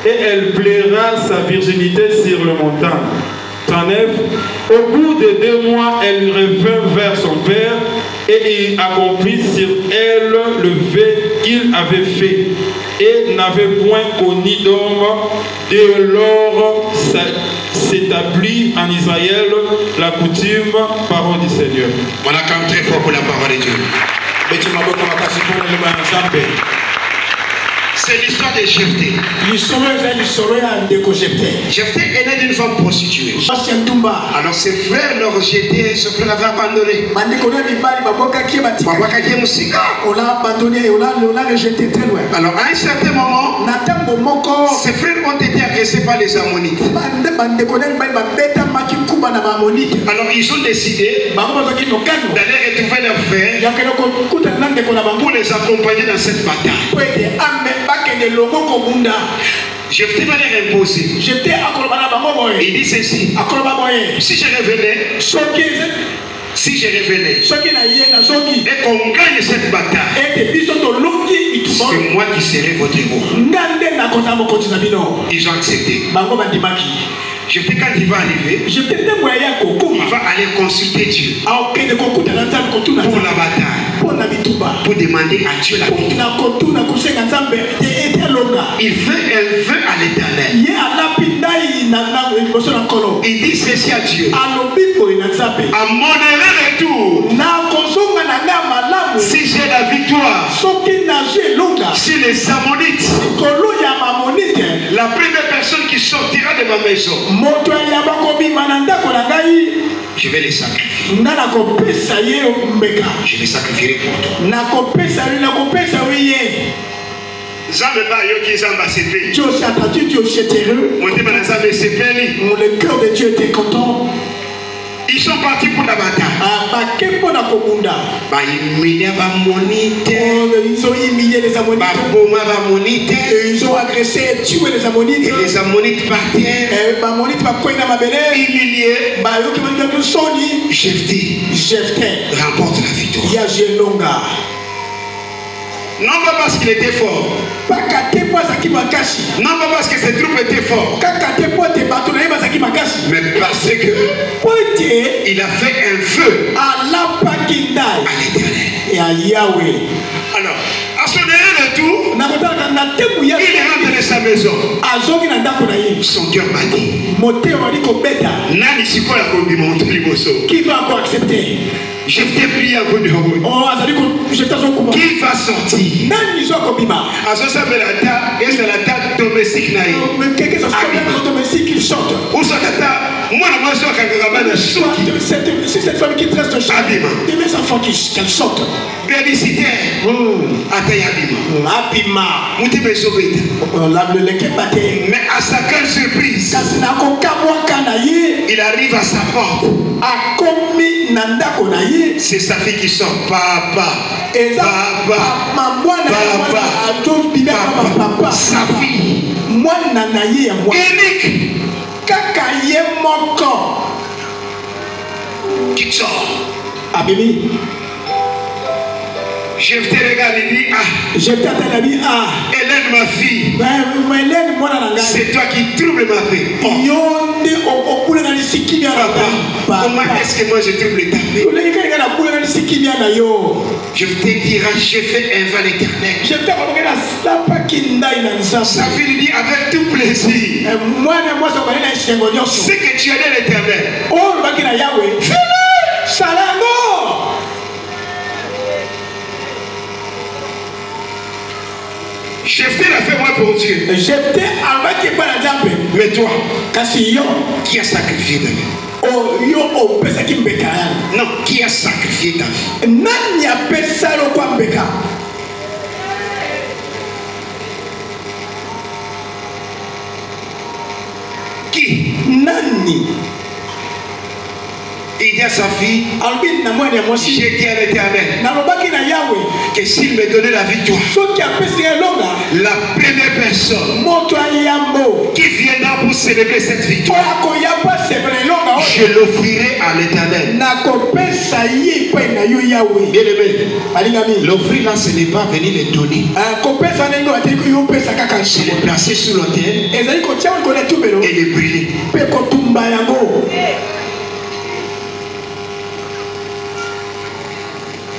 et elle plaira sa virginité sur le montant. 39. Au bout de 2 mois, elle revint vers son père et il accomplit sur elle le vœu qu'il avait fait et n'avait point connu d'homme. Dès lors s'établit en Israël la coutume, parole du Seigneur. On acclame très fort pour la parole de Dieu. C'est l'histoire de Jephthé. Jephthé est né d'une femme prostituée. Alors ses frères l'ont rejeté, ses frères l'avaient abandonné. Alors à un certain moment, ses frères ont été agressés par les Ammonites. Alors ils ont décidé d'aller retrouver leurs frères pour les accompagner dans cette bataille. Jephthé va les imposer. Il dit ceci: si je revenais et qu'on gagne cette bataille, c'est moi qui serai votre héros. Ils ont accepté. Jephthé, quand il va arriver, il va aller consulter Dieu pour la bataille, pour demander à Dieu la victoire. Il fait un vœu à l'Éternel. Il dit ceci à Dieu: à mon retour, si j'ai la victoire sur les Ammonites, la première personne qui sortira de ma maison, je vais les sacrifier. Je les sacrifierai pour toi. Le cœur de Dieu était content. Ils sont partis pour la bataille. Ils ont humilié les Ammonites. Ils ont agressé et tué les Ammonites. Et les Ammonites partirent humiliés. Jephthé remporte la victoire. Non pas parce qu'il était fort. Non pas parce que ses troupes étaient fortes. Mais parce que il a fait un vœu à l'Éternel et à Yahweh. Alors, à son retour, il rentre dans sa maison. Son cœur battait. Qui va encore accepter? Jephthé prie un peu de qui va sortir? domestique naïe. Mais quelqu'un qui est domestique, il chante. Où sont les moi, moi, c'est cette famille qui tresse de chant. Des mes enfants qui chantent. Bélicitaire. Abima. Mais à sa grande surprise, il arrive à sa porte. C'est sa fille qui sort. Papa. Papa. Sa fille. Unique. Qui sort. Abimi. Je te regarde et dis, Hélène, ma fille, c'est toi qui troubles ma paix. Papa, comment est-ce que moi je trouble ta paix? Je te dirai, j'ai fait un val éternel. Sa fille lui dit avec tout plaisir. C'est que tu as de l'éternel. Jephthé l'a fait moi pour Dieu. Mais toi, qui a sacrifié ta vie? Non, qui a sacrifié ta vie? Qui? Nani? Il dit à sa fille, j'ai dit à l'Éternel que s'il me donnait la victoire, la première personne qui viendra pour célébrer cette victoire, je l'offrirai à l'Éternel. Bien aimé, l'offrir là, ce n'est pas venir les donner. C'est les placer sous l'autel et les brûler.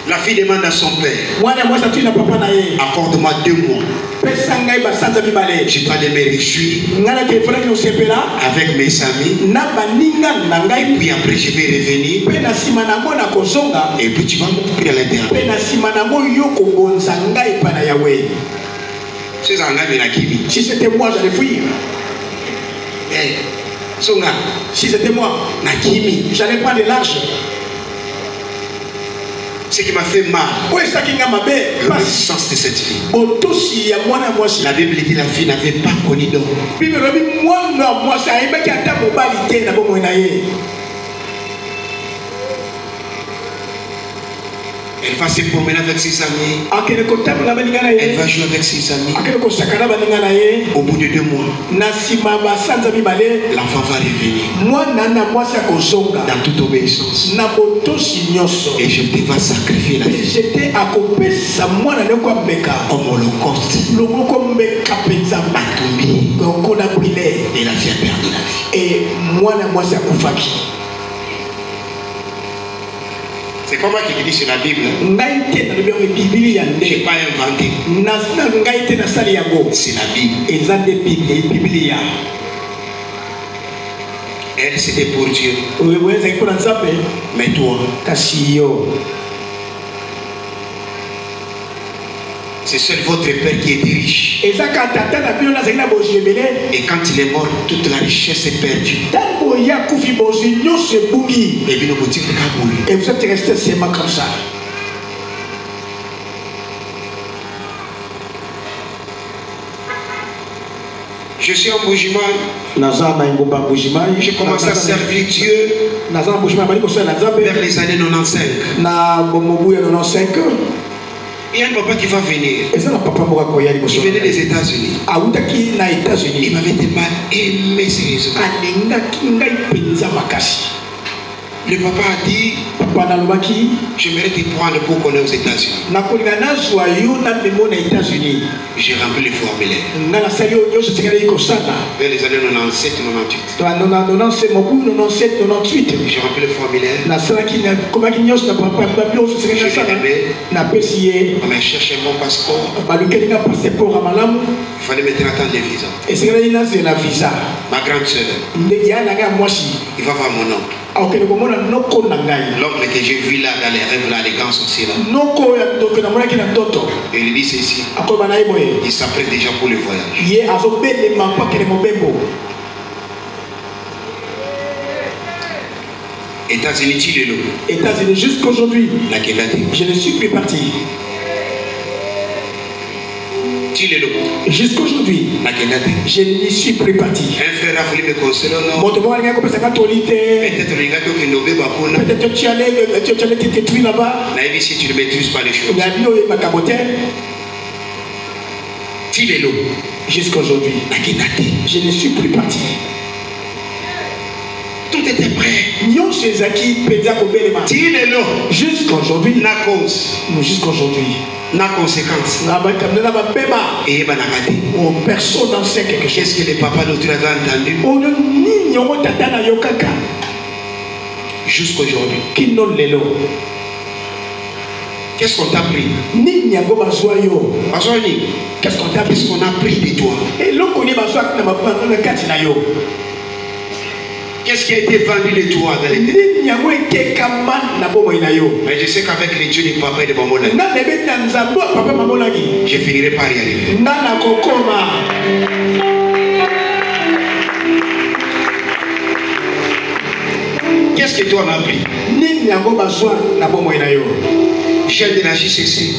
La fille demande à son père, accorde-moi 2 mois. Je dois me réjouir avec mes amis. Et puis après je vais revenir. Et puis tu vas m'ouvrir à l'intérieur. Si c'était moi, j'allais fuir. Si c'était moi, j'allais prendre de l'argent. Ce qui m'a fait mal, le sens de cette fille. La Bible dit que la fille n'avait pas connu d'homme. Elle va se promener avec ses amis. Elle va jouer avec ses amis. Au bout de 2 mois, l'enfant va revenir dans toute obéissance. Et je te vais sacrifier la vie comme holocauste. Et la fille a perdu la vie. C'est pas moi qui dis sur la Bible. Je n'ai pas inventé. C'est la Bible. Elle, c'était pour Dieu. Mais toi, c'est seul votre père qui est riche. Et quand il est mort, toute la richesse est perdue. Et vous êtes resté seulement comme ça. Je suis en Boujima. J'ai commencé à servir Dieu vers les années 95. Il y a un papa qui va venir. Il venait des États-Unis. Il m'avait tellement aimé sérieusement. Le papa a dit, j'aimerais te prendre pour qu'on est aux États-Unis. J'ai rempli le formulaire. Vers les années 97, 98. J'ai rempli le formulaire. On m'a cherché mon passeport. Il fallait maintenant attendre les visas. Ma grande soeur, il va voir mon oncle. L'oncle que j'ai vu là dans les rêves, là, les grands sorciers là. Et il dit ceci. Il s'apprête déjà pour le voyage. États-Unis jusqu'aujourd'hui, je ne suis plus parti. Jusqu'aujourd'hui, je n'y suis plus parti. Un frère a voulu me consoler. Peut-être tu allais te détruire là-bas. Si tu ne maîtrises pas les choses. Jusqu'aujourd'hui, je ne suis plus parti. Tout était prêt. Jusqu'aujourd'hui, la conséquence. Et personne n'en sait quelque chose. Qu'est-ce que les papas d'autres avaient entendu? Jusqu'aujourd'hui. Qu'est-ce qu'on t'a pris? Qu'est-ce qu'on a pris de toi? Qu'est-ce qui a été vendu de toi dans l'éternel? Mais je sais qu'avec les dieux du papa et de maman, je finirai par y arriver. Qu'est-ce que toi on a pris? Jeune de la JCC.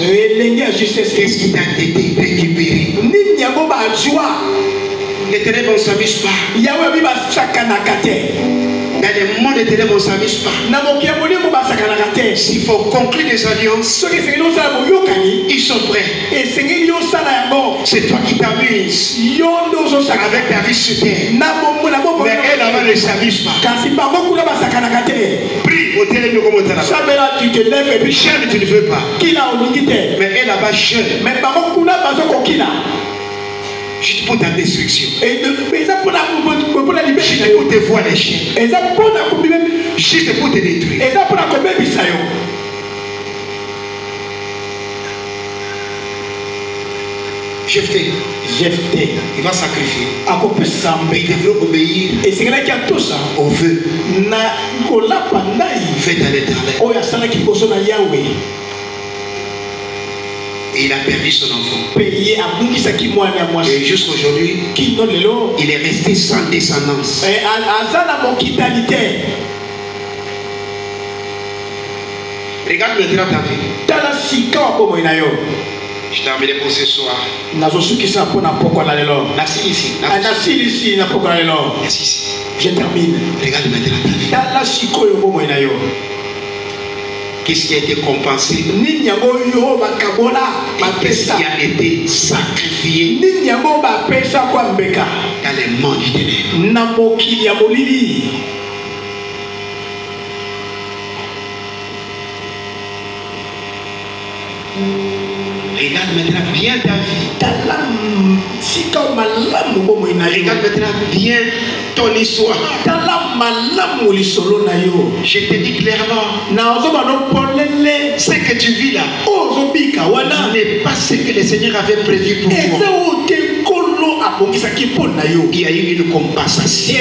Qu'est-ce qui t'a été récupéré? Les ténèbres on ne s'amuse pas. Dans le monde des ténèbres on ne s'amuse pas. S'il faut conclure des alliances, ils sont prêts. C'est toi qui t'amuses avec ta vie sur terre. Mais elle là-bas ne s'amuse pas. Prie au téléphone comme au téléphone. Tu te lèves et puis jeune tu ne veux pas. Mais elle là-bas jeune. Juste pour ta destruction. Juste pour te voir les chiens. Juste pour te détruire. Jephthé, il va sacrifier. Mais il devrait obéir au vœu fait à l'éternel. Et il a perdu son enfant. Et jusqu'aujourd'hui, il est resté sans descendance. Regarde maintenant ta vie. Je t'ai amené pour ce soir. Assis ici. Assis ici. Je termine. Regarde maintenant ta vie. Qu'est-ce qui a été compensé? Qu'est-ce qui a été sacrifié dans les mondes du ténèbre? Regarde maintenant bien ta vie. Regarde maintenant bien ton histoire. Je te dis clairement, ce que tu vis là n'est pas ce que le Seigneur avait prévu pour toi. Il y a eu une compensation.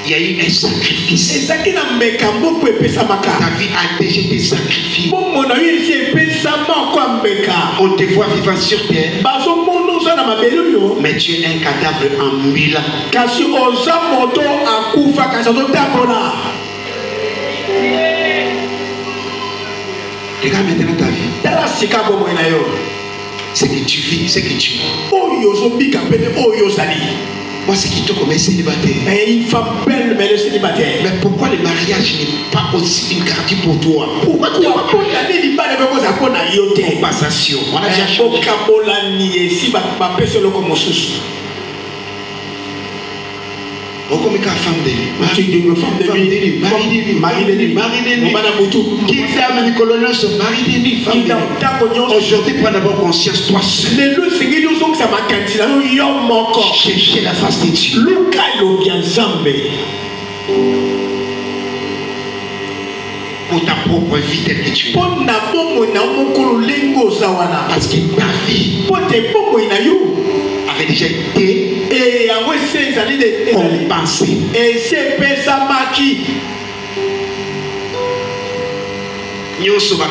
Il y a eu un sacrifice. Ta vie a déjà été sacrifiée. On te voit vivant sur terre, mais tu es un cadavre ambulant. Regarde maintenant ta vie. Ce que tu vis, ce que tu es. Moi, c'est qui te connaît célibataire. Une femme belle, mais le célibataire. Mais pourquoi le mariage n'est pas aussi une garantie pour toi? Pourquoi tu n'as pas compensation? On a déjà changé. Femme de aujourd'hui, prends d'abord conscience, toi seul. Cherchez la face de Dieu. Pour ta propre vie telle que tu es. Parce que ta vie a avait déjà été compensé. Nous autres,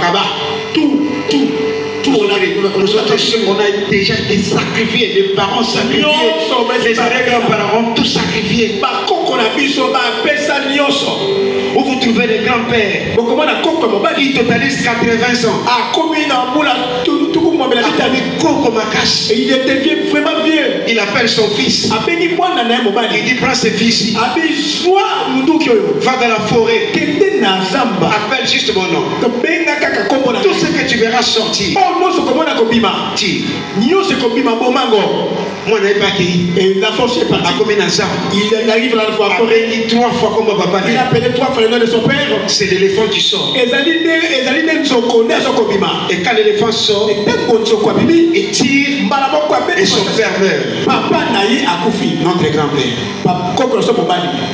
on a déjà été sacrifiés, les parents sacrifiés, les grands-parents, tout sacrifiés. Où vous trouvez les grands-pères, ils totalisent 80 ans. Il était vraiment vieux. Il appelle son fils. Il dit prends ce fils. Va dans la forêt. Appelle juste mon nom. Tout ce que tu verras sortir. Tire. Moi, je n'ai pas accueilli. La force est partie. Il arrive la fois après. Il dit 3 fois comme papa. Il a appelé 3 fois le nom de son père. C'est l'éléphant qui sort. Et quand l'éléphant sort, il tire et son père meurt. Notre grand-père.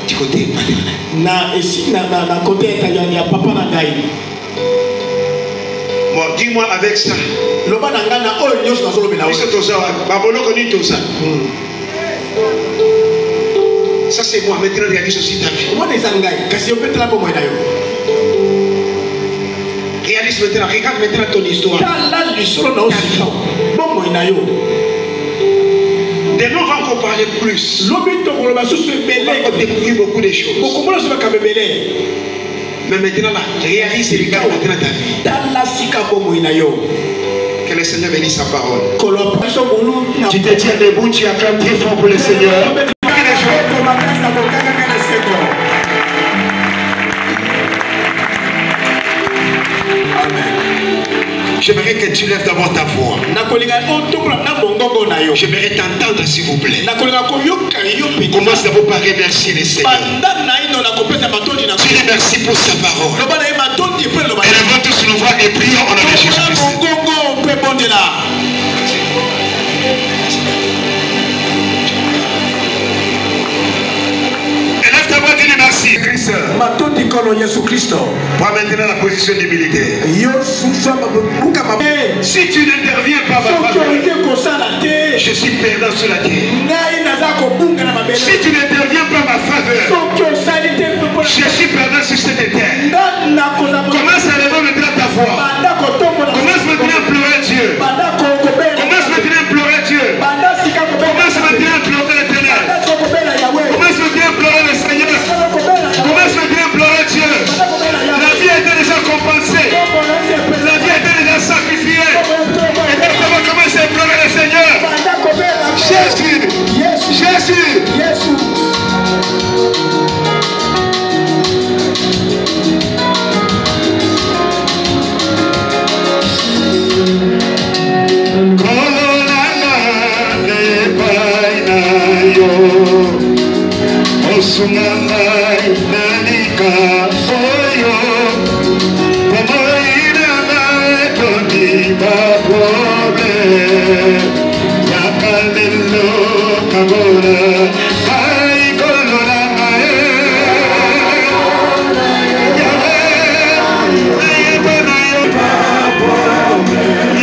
Du côté bon, dis-moi avec ça. Ça c'est moi, maintenant réalise aussi ta vie. Réalise maintenant, regarde maintenant ton histoire. Des noms vont encore parler plus. On va découvrir beaucoup de choses. Mais maintenant là, réalise et regarde maintenant ta vie. Que le Seigneur bénisse sa parole. Tu te tiens debout, tu acclames très fort pour le Seigneur. J'aimerais que tu lèves d'abord ta voix. J'aimerais t'entendre s'il vous plaît. Commence d'abord par remercier le Seigneur. Tu remercies pour sa parole. Élevons tous nos voix et prions en nom de Jésus-Christ. Élève ta voix, dis-lui merci. Prends maintenant la position du militaire. Si tu n'interviens pas, ma faveur, je suis perdant sur la terre. Si tu n'interviens pas, ma faveur, je suis perdant sur cette terre. Commence à lever maintenant ta voix. Commence maintenant à pleurer Dieu. Commence maintenant à pleurer Dieu. Commence maintenant à pleurer l'Éternel. Commence maintenant à pleurer le Seigneur. Commence maintenant à pleurer Dieu. La vie a été déjà compensée. La vie a été déjà sacrifiée. Et donc on va commencer à pleurer le Seigneur. Jésus. Jésus. Sungai Nanika Oyo Pamoina Toni Babobe Yakalelo Kabora Ai Kolora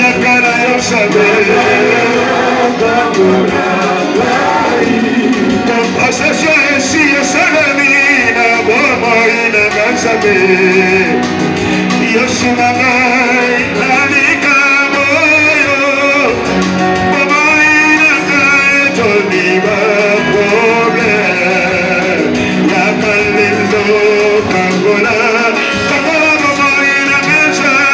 Yakara Yosabe Compensation ainsi Salamina Bomoina Gansabe Yosunagai Nanika Boyo Bomoina Toni Babobe Yakalelo Kabora Kabora Bomoina Gansabe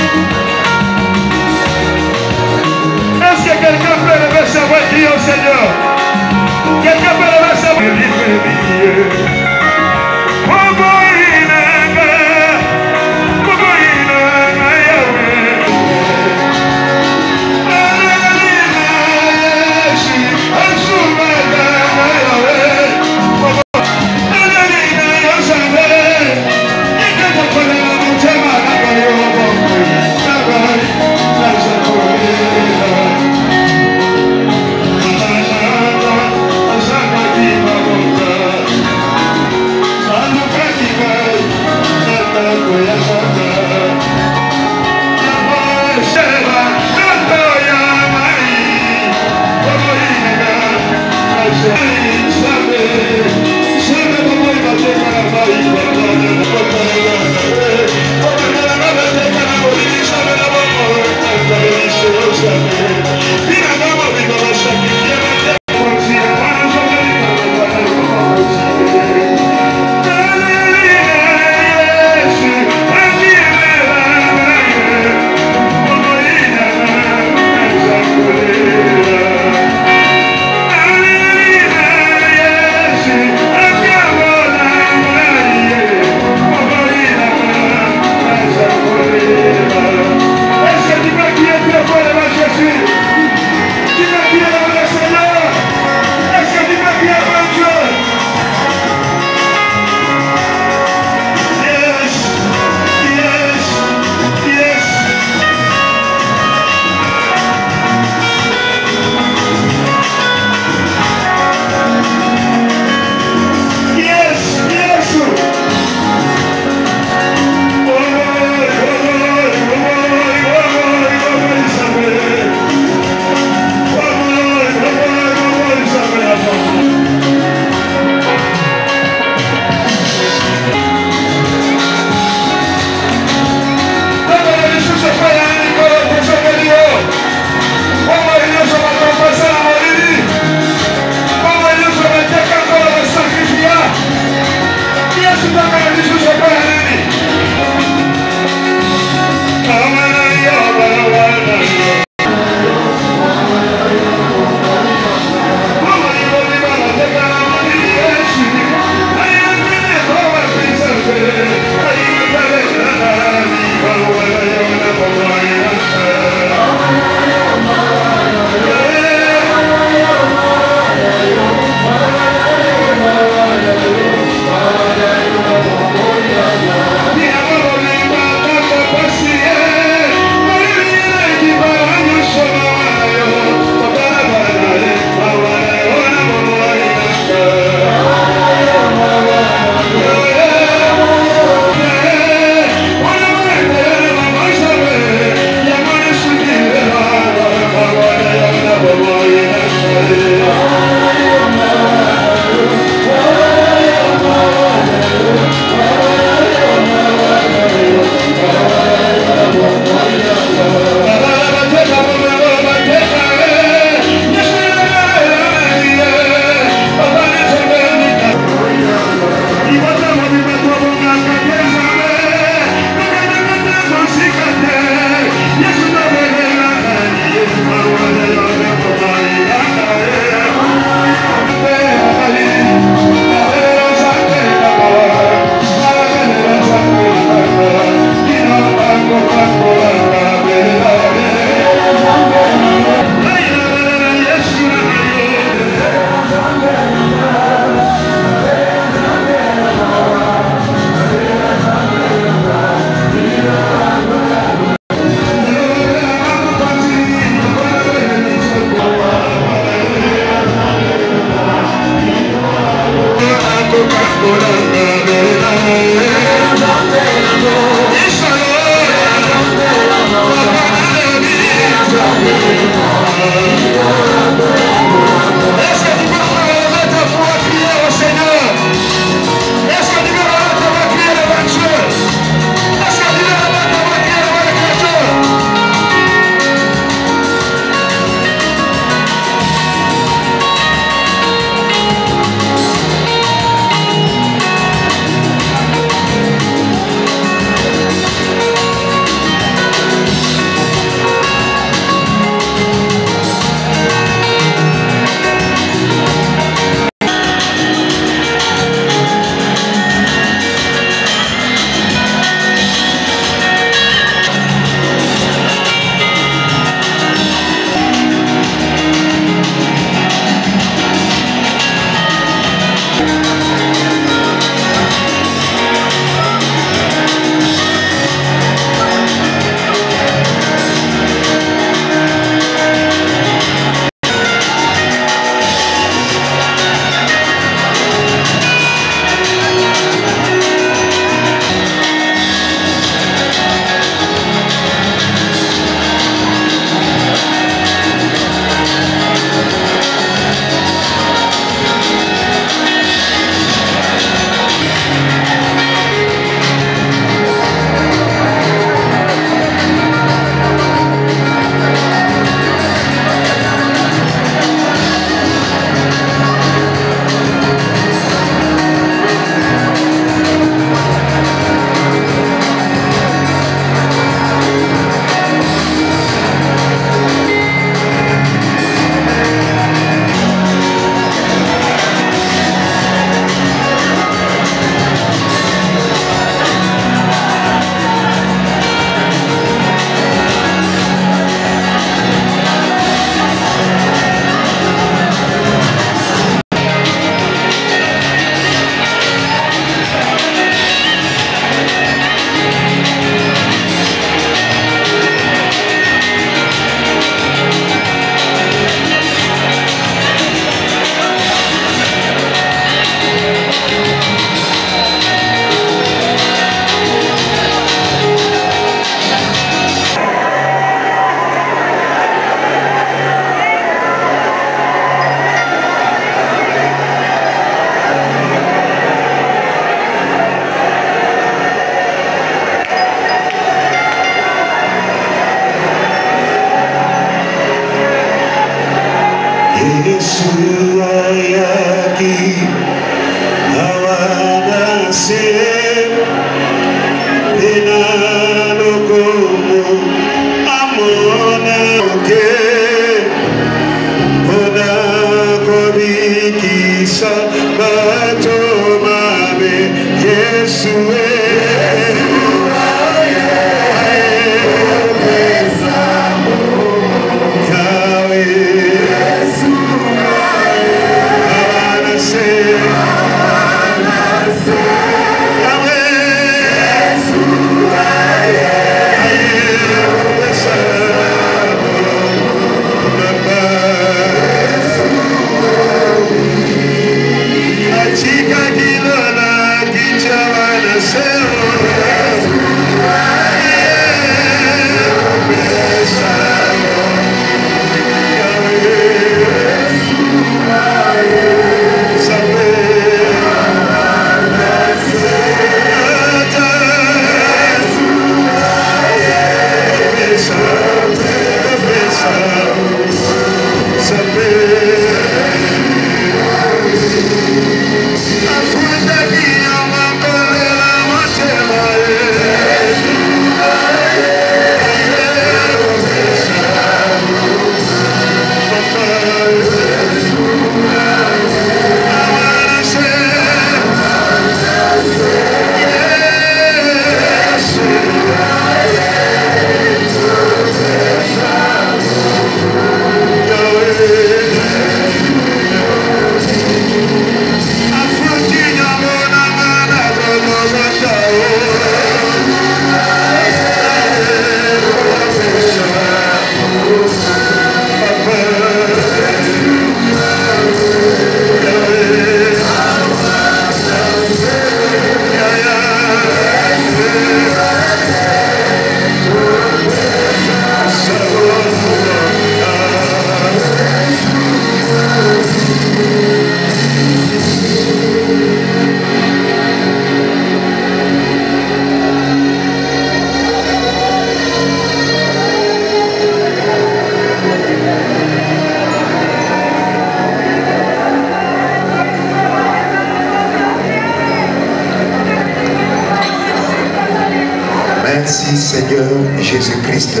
Merci Seigneur Jésus-Christ.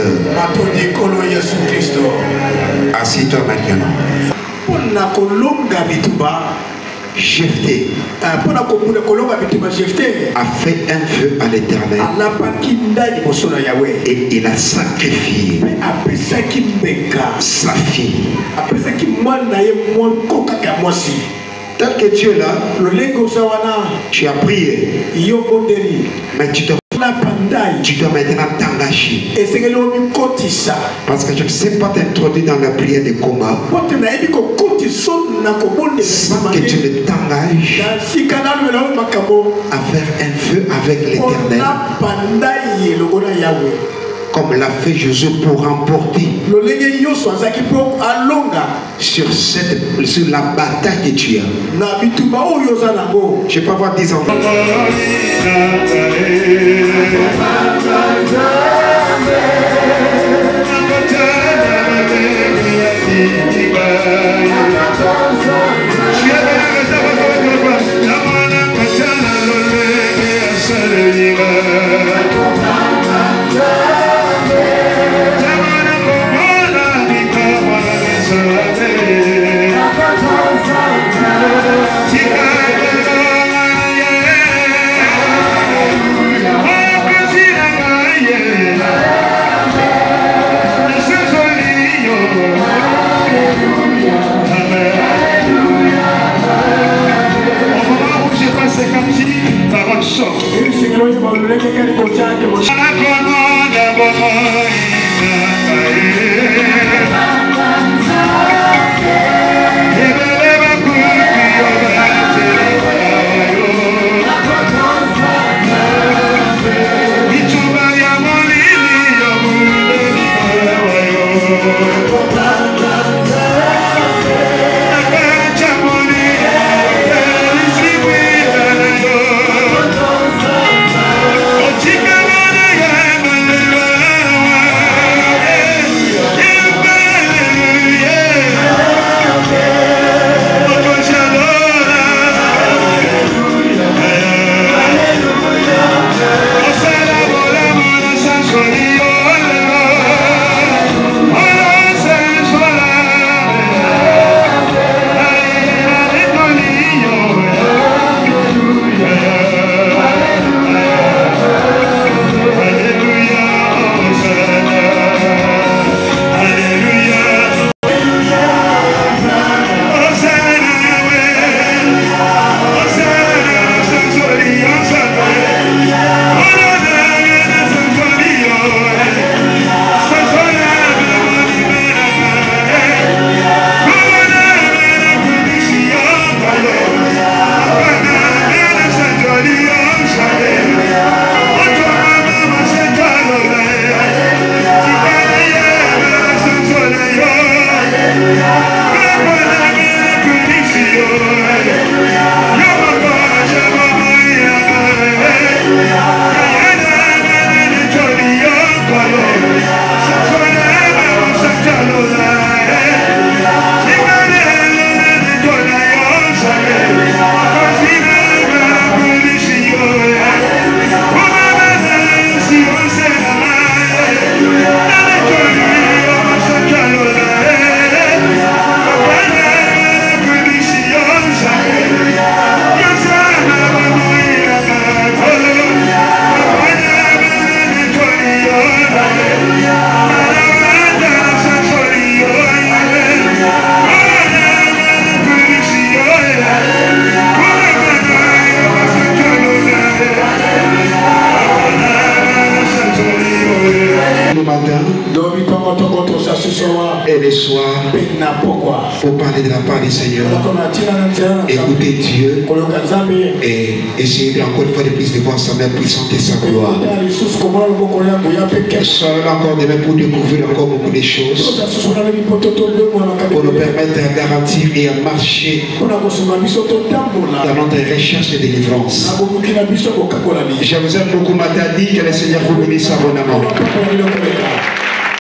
Assis-toi maintenant. Jephthé a fait un feu à l'Éternel et il a sacrifié sa fille. Tel que tu es là, tu as prié, mais tu dois maintenant t'engager. Parce que je ne sais pas t'introduire dans la prière de combat. Que tu ne t'engages à faire un feu avec l'Éternel. Comme l'a fait Jésus pour remporter sur la bataille que tu as. Je peux avoir 10 enfants. Yeah. et le soir pour parler de la part du Seigneur. Écoutez Dieu et essayez encore une fois de plus de voir sa main puissante et sa gloire. Soyons là encore demain pour découvrir encore beaucoup de choses, pour nous permettre à garantir et à marcher dans notre recherche de délivrance. Je vous aime beaucoup, Matadi, que le Seigneur vous bénisse abondamment.